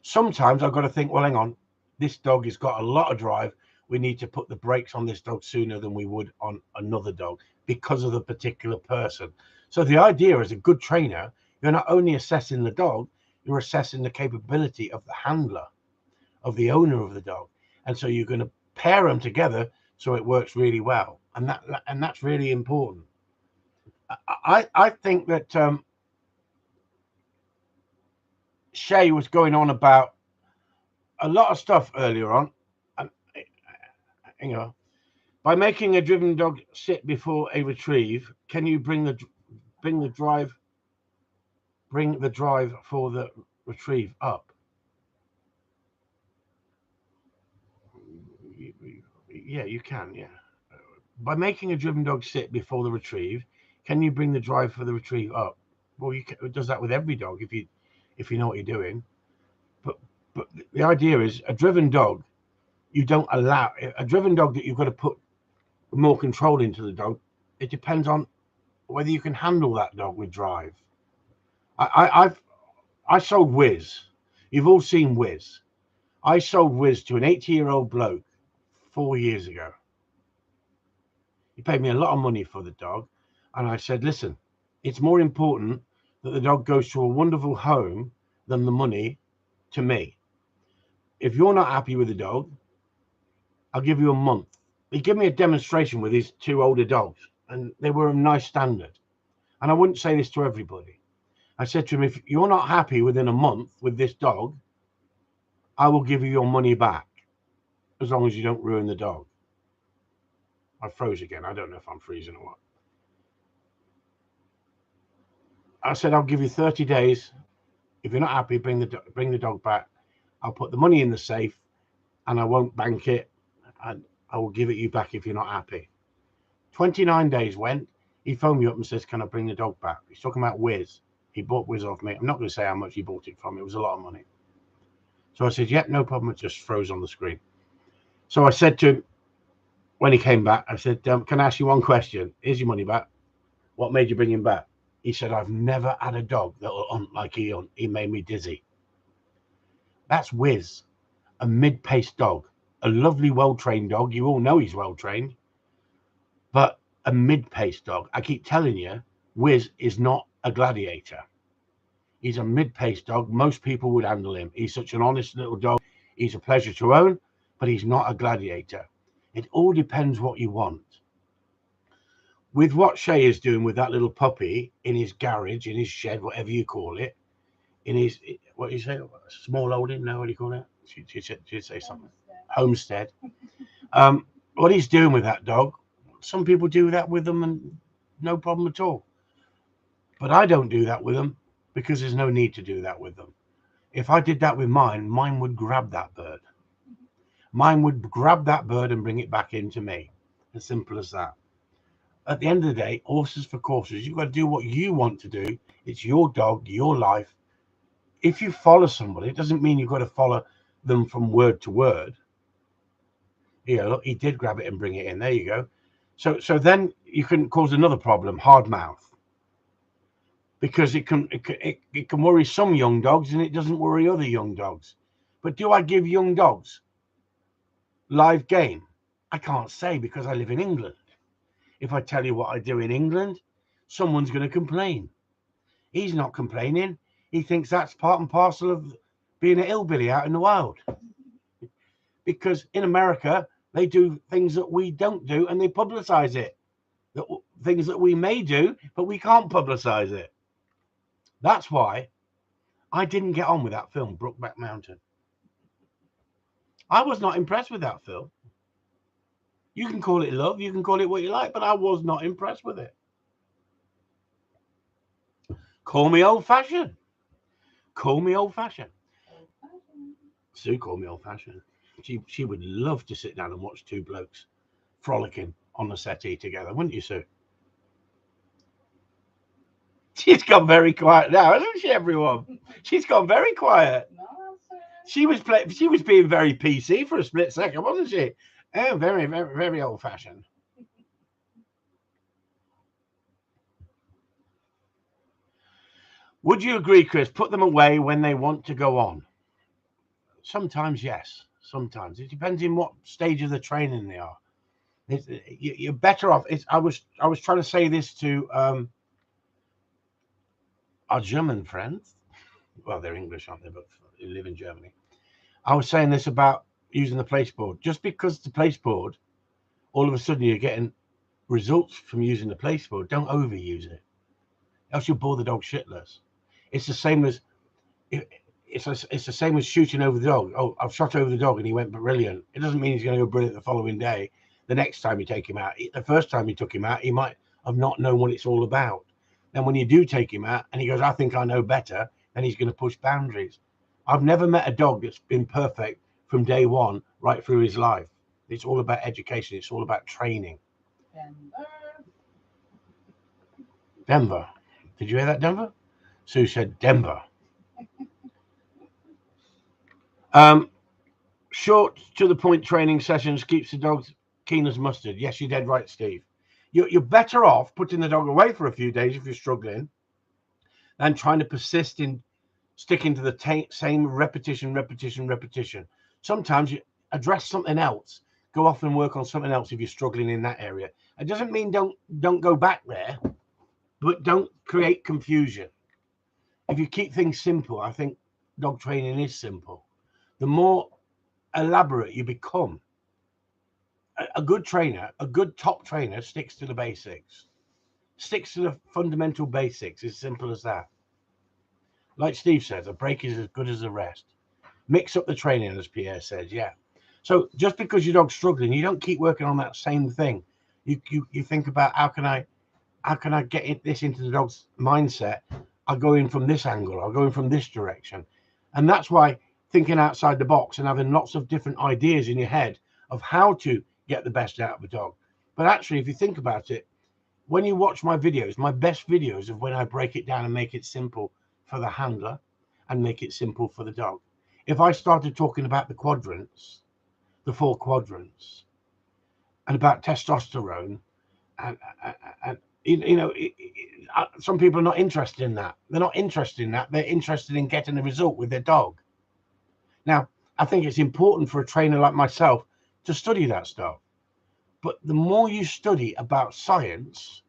sometimes I've got to think, well, hang on, this dog has got a lot of drive. We need to put the brakes on this dog sooner than we would on another dog because of the particular person. So the idea, as a good trainer, you're not only assessing the dog, you're assessing the capability of the handler, of the owner of the dog. And so you're going to pair them together so it works really well. And that's really important. I think that Shay was going on about a lot of stuff earlier on. And, by making a driven dog sit before a retrieve, can you bring the drive for the retrieve up? Yeah, you can. Yeah. By making a driven dog sit before the retrieve, can you bring the drive for the retrieve up? Well, it does that with every dog if you know what you're doing. But the idea is, a driven dog, you don't allow a driven dog that you've got to put more control into the dog. It depends on whether you can handle that dog with drive. I sold Wiz. You've all seen Wiz. I sold Wiz to an 80-year-old bloke 4 years ago. He paid me a lot of money for the dog, and I said, listen, it's more important that the dog goes to a wonderful home than the money to me. If you're not happy with the dog, I'll give you a month. He gave me a demonstration with his two older dogs, and they were of nice standard. And I wouldn't say this to everybody. I said to him, if you're not happy within a month with this dog, I will give you your money back, as long as you don't ruin the dog. I froze again. I don't know if I'm freezing or what. I said, I'll give you 30 days. If you're not happy, bring the dog back. I'll put the money in the safe, and I won't bank it, and I will give it you back if you're not happy. 29 days went. He phoned me up and says, can I bring the dog back? He's talking about Wiz. He bought Wiz off me. I'm not going to say how much he bought it from. It was a lot of money. So I said, yep, no problem. It just froze on the screen. So I said to him, when he came back, I said, can I ask you one question? Here's your money back. What made you bring him back? He said, I've never had a dog that will hunt like he hunt. He made me dizzy. That's Wiz, a mid-paced dog, a lovely, well-trained dog. You all know he's well-trained, but a mid-paced dog. I keep telling you, Wiz is not a gladiator. He's a mid-paced dog. Most people would handle him. He's such an honest little dog. He's a pleasure to own, but he's not a gladiator. It all depends what you want. With what Shay is doing with that little puppy in his garage, in his shed, whatever you call it, in his, what do you say, small holding? No, what do you call it? She'd say something. Homestead. What he's doing with that dog, some people do that with them and no problem at all. But I don't do that with them because there's no need to do that with them. If I did that with mine, mine would grab that bird. Mine would grab that bird and bring it back into me. As simple as that. At the end of the day, horses for courses. You've got to do what you want to do. It's your dog, your life. If you follow somebody, it doesn't mean you've got to follow them from word to word. Yeah, look, he did grab it and bring it in. There you go. So then you can cause another problem, hard mouth. Because it can worry some young dogs and it doesn't worry other young dogs. But do I give young dogs live game? I can't say because I live in England. If I tell you what I do in England, someone's going to complain. He's not complaining. He thinks that's part and parcel of being an hillbilly out in the wild. Because in America, they do things that we don't do and they publicize it. Things that we may do, but we can't publicize it. That's why I didn't get on with that film, Brokeback Mountain. I was not impressed with that film. You can call it love, you can call it what you like, but I was not impressed with it. Call me old-fashioned. Call me old-fashioned. Sue called me old-fashioned. She would love to sit down and watch two blokes frolicking on the settee together, wouldn't you, Sue? She's gone very quiet now, hasn't she, everyone? She's gone very quiet. She was being very PC for a split second, wasn't she? Oh, very, very, very old-fashioned. Would you agree, Chris? Put them away when they want to go on. Sometimes, yes. Sometimes it depends in what stage of the training they are. You're better off. I was trying to say this to our German friends. Well, they're English, aren't they? But they live in Germany. I was saying this about using the place board. Just because the place board, all of a sudden you're getting results from using the place board. Don't overuse it, else you'll bore the dog shitless. It's the same as it's the same as shooting over the dog. Oh, I've shot over the dog and he went brilliant. It doesn't mean he's going to go brilliant the following day. The next time you take him out, the first time you took him out, he might have not known what it's all about. Then when you do take him out and he goes, I think I know better, then he's going to push boundaries. I've never met a dog that's been perfect from day one right through his life. It's all about education. It's all about training. Denver. Did you hear that, Denver? Sue said Denver. Short to the point training sessions keeps the dogs keen as mustard. Yes, you're dead right, Steve. You're better off putting the dog away for a few days if you're struggling than trying to persist in sticking to the same repetition. Sometimes you address something else. Go off and work on something else if you're struggling in that area. It doesn't mean don't go back there, but don't create confusion. If you keep things simple, I think dog training is simple. The more elaborate you become, a good trainer, a good top trainer sticks to the basics, sticks to the fundamental basics. As simple as that. Like Steve says, a break is as good as the rest. Mix up the training, as Pierre says. Yeah. So just because your dog's struggling, you don't keep working on that same thing. You think about how can I get this into the dog's mindset? I'll go in from this angle. I'll go in from this direction. And that's why thinking outside the box and having lots of different ideas in your head of how to get the best out of a dog. But actually, if you think about it, when you watch my videos, my best videos of when I break it down and make it simple for the handler and make it simple for the dog. If I started talking about the quadrants, the 4 quadrants, and about testosterone, and some people are not interested in that. They're not interested in that. They're interested in getting a result with their dog. Now, I think it's important for a trainer like myself to study that stuff. But the more you study about science,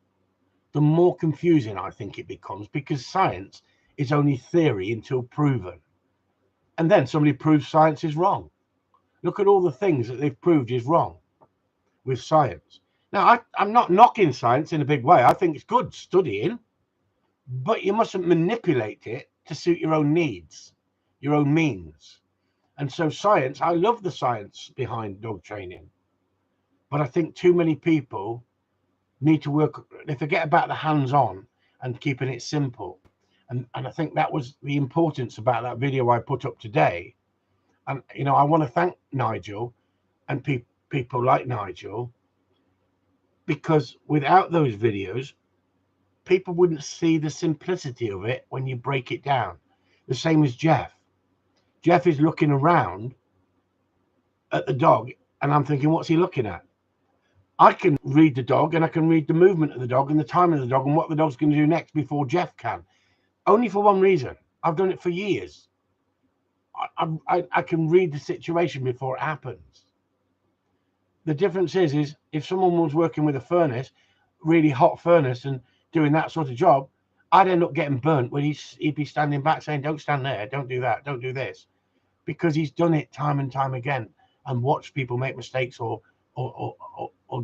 the more confusing I think it becomes, because science is only theory until proven. And then somebody proves science is wrong. Look at all the things that they've proved is wrong with science. Now, I'm not knocking science in a big way. I think it's good studying, but you mustn't manipulate it to suit your own needs, your own means. And so science, I love the science behind dog training, but I think too many people need to work, they forget about the hands-on and keeping it simple. And I think that was the importance about that video I put up today. And, I want to thank Nigel and people like Nigel, because without those videos, people wouldn't see the simplicity of it when you break it down. The same as Jeff. Jeff is looking around at the dog, and I'm thinking, what's he looking at? I can read the dog, and I can read the movement of the dog and the time of the dog and what the dog's going to do next before Jeff can. Only for one reason. I've done it for years. I can read the situation before it happens. The difference is if someone was working with a furnace, really hot furnace, and doing that sort of job, I'd end up getting burnt when he'd be standing back saying, don't stand there, don't do that, don't do this. Because he's done it time and time again and watched people make mistakes or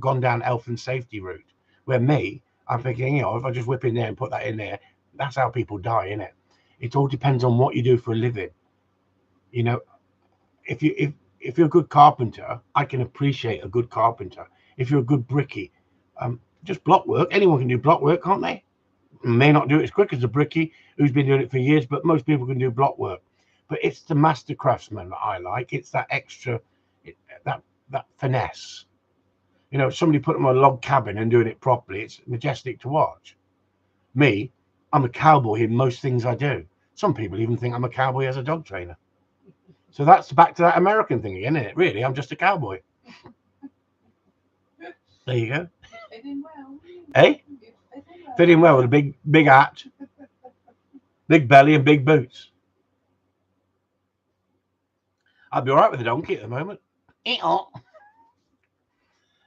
gone down health and safety route. Where me, I'm thinking, if I just whip in there and put that in there, that's how people die, innit? It all depends on what you do for a living. If you're a good carpenter, I can appreciate a good carpenter. If you're a good brickie, just block work. Anyone can do block work, can't they? May not do it as quick as a brickie who's been doing it for years, but most people can do block work. But it's the master craftsman that I like. It's that extra, that finesse. Somebody put them on a log cabin and doing it properly. It's majestic to watch. Me, I'm a cowboy in most things I do. Some people even think I'm a cowboy as a dog trainer. So that's back to that American thing again, isn't it? Really, I'm just a cowboy. There you go. Fitting well. Hey? Fitting well with a big hat, big belly, and big boots. I'd be all right with a donkey at the moment.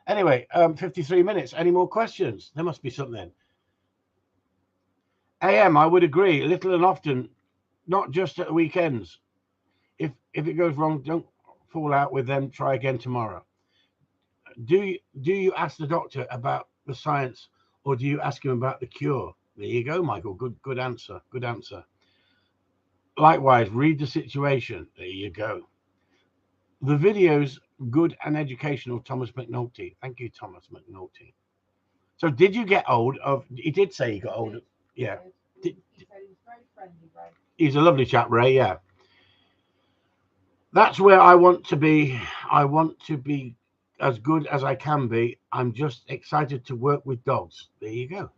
Anyway, 53 minutes. Any more questions? There must be something. AM, I would agree. Little and often, not just at the weekends. If it goes wrong, don't fall out with them. Try again tomorrow. Do you ask the doctor about the science, or do you ask him about the cure? There you go, Michael. Good answer. Good answer. Likewise, read the situation. There you go. The video's good and educational, Thomas McNulty. Thank you, Thomas McNulty. So did you get hold of, he did say he got hold of, yeah. He said he was very friendly, Ray. He's a lovely chap, Ray, yeah. That's where I want to be. I want to be as good as I can be. I'm just excited to work with dogs. There you go.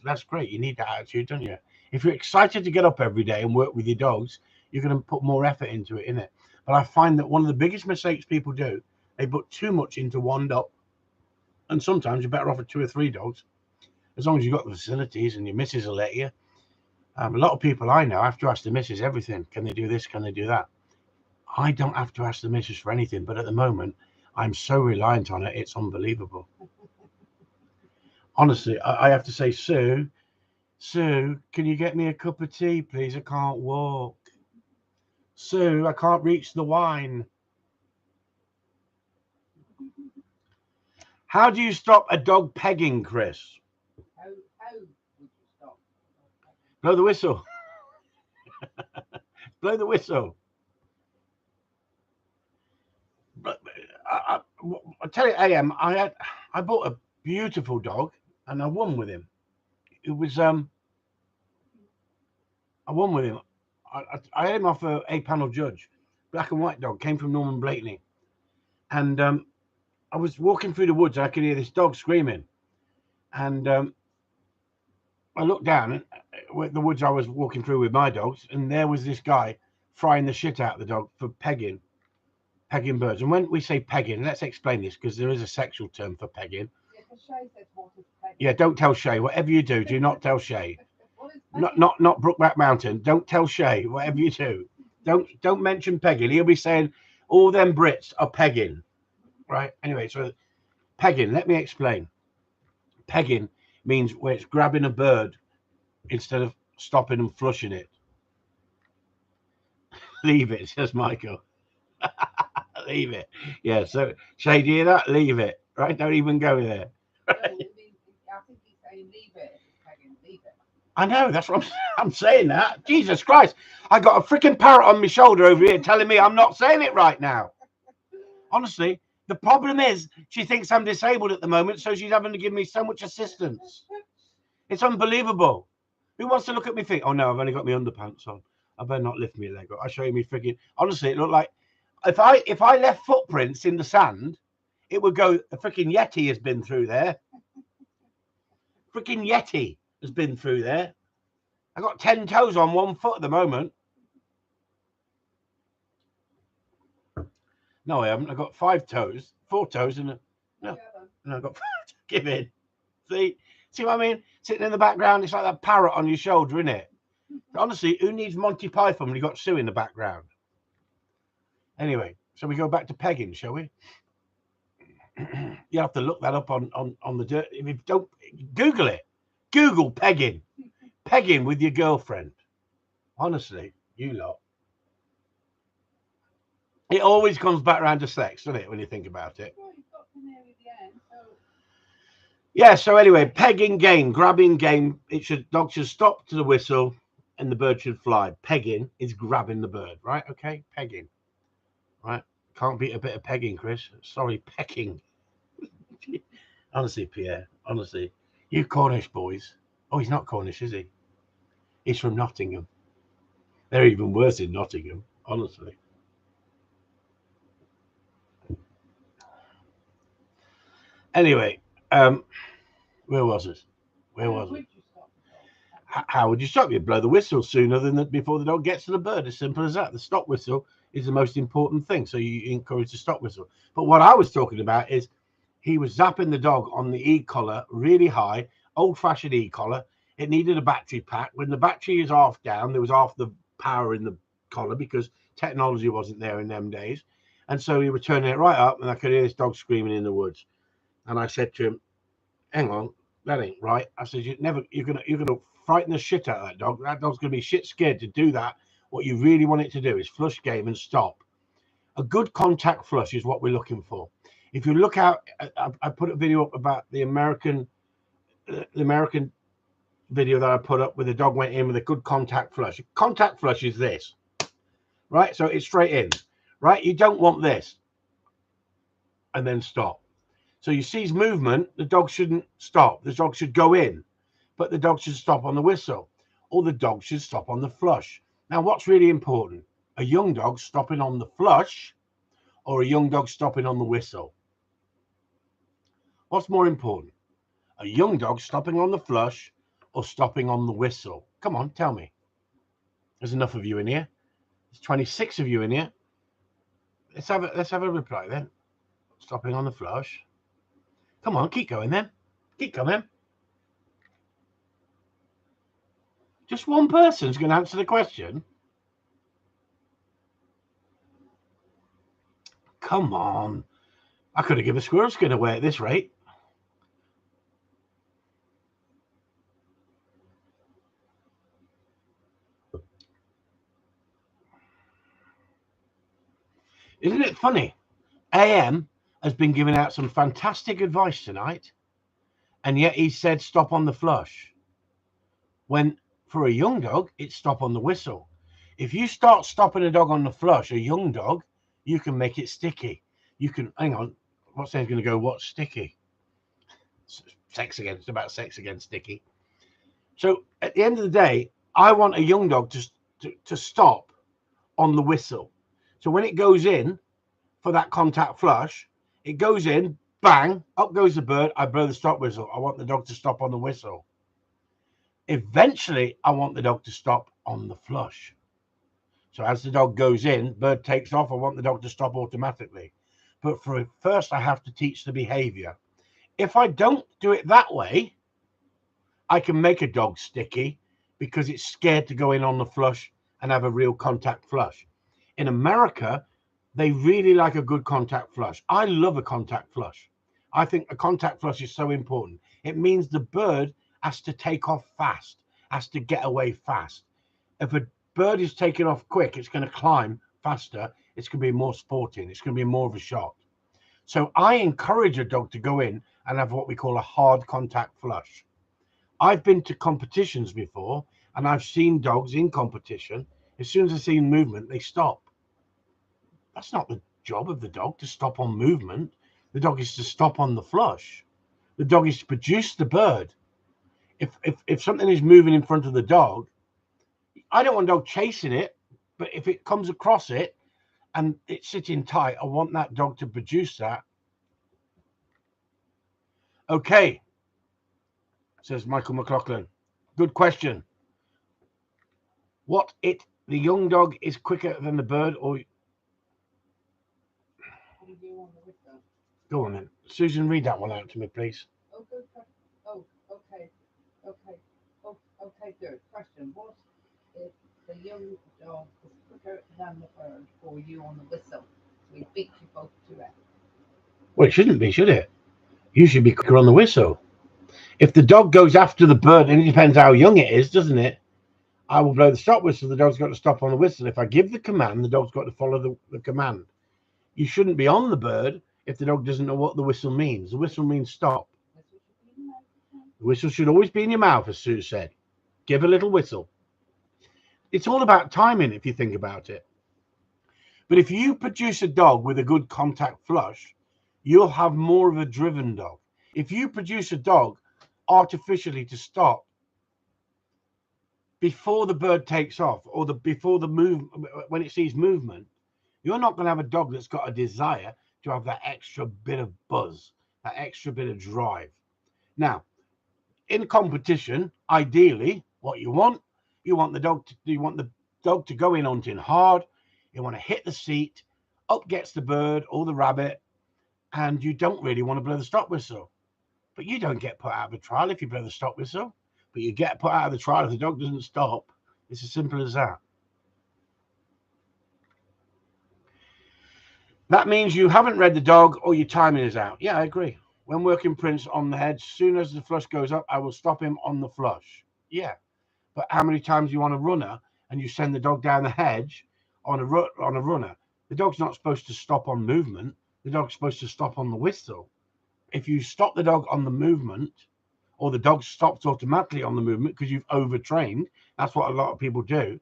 That's great. You need that attitude, don't you? If you're excited to get up every day and work with your dogs, you're going to put more effort into it, innit? But I find that one of the biggest mistakes people do, they put too much into one dog. And sometimes you're better off with 2 or 3 dogs, as long as you've got the facilities and your missus will let you. A lot of people I know have to ask the missus everything. Can they do this? Can they do that? I don't have to ask the missus for anything, but at the moment, I'm so reliant on it, it's unbelievable. Honestly, I have to say, Sue, can you get me a cup of tea, please? I can't walk. Sue, I can't reach the wine. How do you stop a dog pegging, Chris? How would you stop? Blow the whistle. Blow the whistle. But I tell you, AM, I bought a beautiful dog and I won with him. It was I won with him. I had him off a panel judge, black and white dog, came from Norman Blakeney, and I was walking through the woods and I could hear this dog screaming, and I looked down and the woods I was walking through with my dogs, and there was this guy frying the shit out of the dog for pegging birds. And when we say pegging, let's explain this, because there is a sexual term for pegging. Yeah, 'cause Shay says, what is pegging? Yeah, don't tell Shay. Whatever you do not tell Shay. What is pegging? Not Brookback Mountain. Don't tell Shay. Whatever you do, don't mention pegging. He'll be saying all them Brits are pegging, right? Anyway, so pegging. Let me explain. Pegging means where it's grabbing a bird instead of stopping and flushing it. Leave it, says Michael. Leave it. Yeah, so Shay, do you hear that? Leave it. Right? Don't even go there. No, I think he's saying leave it. Pegging, leave it. I know, that's what I'm saying that. Jesus Christ. I got a freaking parrot on my shoulder over here telling me I'm not saying it right now. Honestly, the problem is she thinks I'm disabled at the moment, so she's having to give me so much assistance. It's unbelievable. Who wants to look at me feet? Oh no, I've only got my underpants on. I better not lift my leg up. I'll show you me freaking. Honestly, it looked like if I left footprints in the sand, it would go. A freaking Yeti has been through there. Freaking Yeti has been through there. I got 10 toes on one foot at the moment. No, I haven't. I got 4 toes, and no, I've got 5. Give in. See what I mean? Sitting in the background, it's like that parrot on your shoulder, isn't it? Honestly, who needs Monty Python when you got Sue in the background? Anyway, so we go back to pegging, shall we? You have to look that up on the dirt. If you don't, Google it. Google pegging. Pegging with your girlfriend. Honestly, you lot. It always comes back around to sex, doesn't it, when you think about it? Well, you've got to nearly the end, so... Yeah, so anyway, pegging game, grabbing game. Dog should stop to the whistle and the bird should fly. Pegging is grabbing the bird, right? Okay, pegging. Right? Can't beat a bit of pegging, Chris. Sorry, pecking. Honestly, Pierre, honestly. You Cornish boys. Oh, he's not Cornish, is he? He's from Nottingham. They're even worse in Nottingham, honestly. Anyway, where was it? How would you stop? You blow the whistle sooner than before the dog gets to the bird. As simple as that. The stop whistle is the most important thing. So you encourage the stop whistle. But what I was talking about is he was zapping the dog on the e-collar really high, old-fashioned e-collar. It needed a battery pack. When the battery is half down, there was half the power in the collar because technology wasn't there in them days. And so he was turning it right up, and I could hear this dog screaming in the woods. And I said to him, "Hang on, that ain't right." I said, "You're gonna frighten the shit out of that dog. That dog's gonna be shit scared to do that. What you really want it to do is flush game and stop. A good contact flush is what we're looking for. If you look out, I put a video up about the American video that I put up where the dog went in with a good contact flush. Contact flush is this, right? So it's straight in, right? You don't want this and then stop. So you see his movement, the dog shouldn't stop. The dog should go in, but the dog should stop on the whistle, or the dog should stop on the flush. Now, what's really important? A young dog stopping on the flush or a young dog stopping on the whistle? What's more important? A young dog stopping on the flush or stopping on the whistle? Come on, tell me. There's enough of you in here. There's 26 of you in here. Let's have a reply then. Stopping on the flush. Come on, keep going then. Keep coming. Just one person's going to answer the question. Come on. I could have given a squirrel skin away at this rate. Isn't it funny? AM has been giving out some fantastic advice tonight, and yet he said stop on the flush. When for a young dog, it's stop on the whistle. If you start stopping a dog on the flush, a young dog, you can make it sticky. You can, hang on, what's going to go, what's sticky? Sex again, it's about sex again, sticky. So at the end of the day, I want a young dog to to stop on the whistle. So when it goes in for that contact flush, it goes in, bang, up goes the bird. I blow the stop whistle. I want the dog to stop on the whistle. Eventually, I want the dog to stop on the flush. So as the dog goes in, bird takes off. I want the dog to stop automatically. But first, I have to teach the behavior. If I don't do it that way, I can make a dog sticky because it's scared to go in on the flush and have a real contact flush. In America, they really like a good contact flush. I love a contact flush. I think a contact flush is so important. It means the bird has to take off fast, has to get away fast. If a bird is taking off quick, it's going to climb faster. It's going to be more sporting. It's going to be more of a shot. So I encourage a dog to go in and have what we call a hard contact flush. I've been to competitions before, and I've seen dogs in competition. As soon as they see movement, they stop. That's not the job of the dog to stop on movement. The dog is to stop on the flush. The dog is to produce the bird. If something is moving in front of the dog, I don't want a dog chasing it, but if it comes across it and it's sitting tight, I want that dog to produce that. Okay, says Michael McLaughlin. Good question. The young dog is quicker than the bird, or go on then, Susan, read that one out to me, please. Oh, good. Oh, okay. Okay, good question. What if the young dog is quicker than the bird, or you on the whistle? We beat you both to it. Well, it shouldn't be, should it? You should be quicker on the whistle. If the dog goes after the bird, and it depends how young it is, doesn't it? I will blow the stop whistle. The dog's got to stop on the whistle. If I give the command, the dog's got to follow the command. You shouldn't be on the bird if the dog doesn't know what the whistle means. The whistle means stop. The whistle should always be in your mouth, as Sue said. Give a little whistle. It's all about timing, if you think about it. But if you produce a dog with a good contact flush, you'll have more of a driven dog. If you produce a dog artificially to stop before the bird takes off, or before the move, when it sees movement, you're not going to have a dog that's got a desire to have that extra bit of buzz, that extra bit of drive. Now, in competition, ideally, what you want the dog to go in hunting hard. You want to hit the seat, up gets the bird or the rabbit, and you don't really want to blow the stop whistle. But you don't get put out of a trial if you blow the stop whistle. But you get put out of the trial if the dog doesn't stop. It's as simple as that. That means you haven't read the dog or your timing is out. Yeah, I agree. When working prints on the head, as soon as the flush goes up, I will stop him on the flush. Yeah. But how many times you want a runner and you send the dog down the hedge on a runner? The dog's not supposed to stop on movement. The dog's supposed to stop on the whistle. If you stop the dog on the movement, or the dog stops automatically on the movement because you've overtrained, that's what a lot of people do,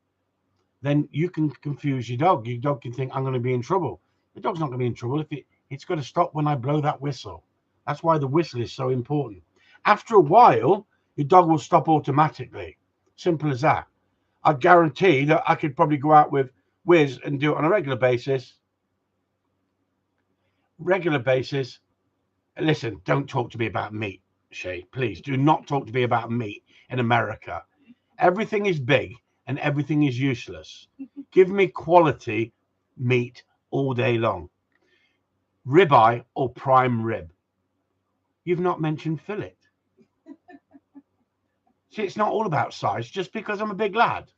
then you can confuse your dog. Your dog can think, I'm going to be in trouble. The dog's not going to be in trouble if it's got to stop when I blow that whistle. That's why the whistle is so important. After a while, your dog will stop automatically. Simple as that. I guarantee that I could probably go out with Wiz and do it on a regular basis. Listen, don't talk to me about meat, Shay. Please do not talk to me about meat in America. Everything is big and everything is useless. Give me quality meat all day long. Ribeye or prime rib. You've not mentioned fillet. See, it's not all about size just because I'm a big lad.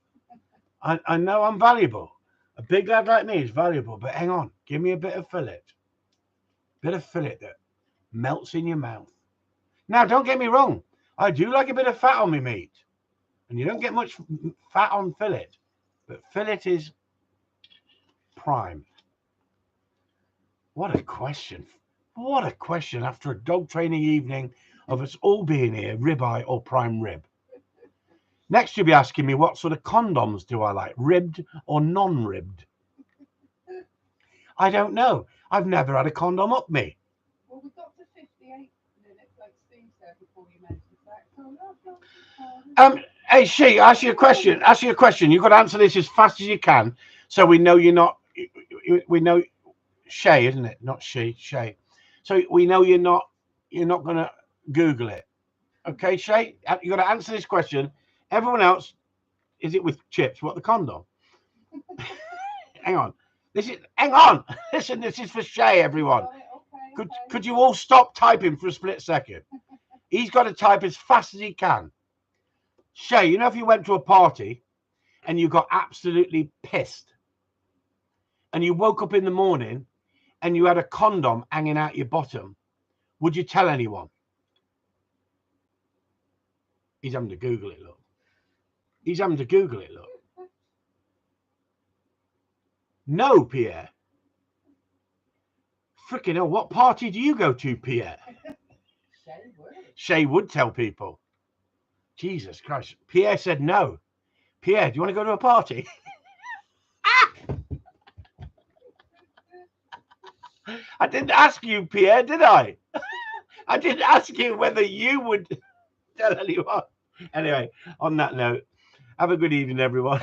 I know I'm valuable. A big lad like me is valuable, but hang on, give me a bit of fillet. Bit of fillet that melts in your mouth. Now, don't get me wrong. I do like a bit of fat on my meat. And you don't get much fat on fillet. But fillet is prime. What a question. What a question after a dog training evening of us all being here, ribeye or prime rib. Next, you'll be asking me what sort of condoms do I like, ribbed or non-ribbed? I don't know. I've never had a condom up me. Well, we got to 58 minutes, like Steve said before you mentioned Hey, she, ask you a question. Ask you a question. You've got to answer this as fast as you can, so we know you're not. We know Shay, isn't it? Not she, Shay. So we know you're not. You're not going to Google it. Okay, Shay. You got to answer this question. Everyone else, is it with chips? What, the condom? Hang on. Hang on. Listen, this is for Shay, everyone. Could you all stop typing for a split second? He's got to type as fast as he can. Shay, you know, if you went to a party and you got absolutely pissed and you woke up in the morning and you had a condom hanging out your bottom, would you tell anyone? He's having to Google it, look. He's having to Google it, look. No, Pierre. Freaking hell, what party do you go to, Pierre? Shay would tell people. Jesus Christ. Pierre said no. Pierre, do you want to go to a party? I didn't ask you, Pierre, did I? I didn't ask you whether you would tell anyone. Anyway, on that note, have a good evening, everyone.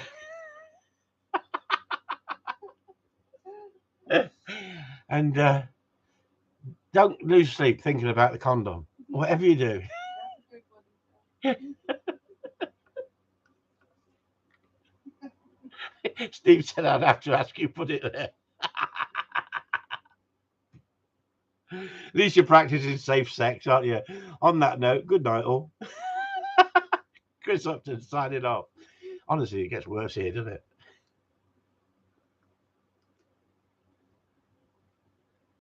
And don't lose sleep thinking about the condom. Whatever you do. Steve said I'd have to ask you to put it there. At least you're practicing safe sex, aren't you? On that note, good night all. Chris Upton signing off. Honestly, it gets worse here, doesn't it?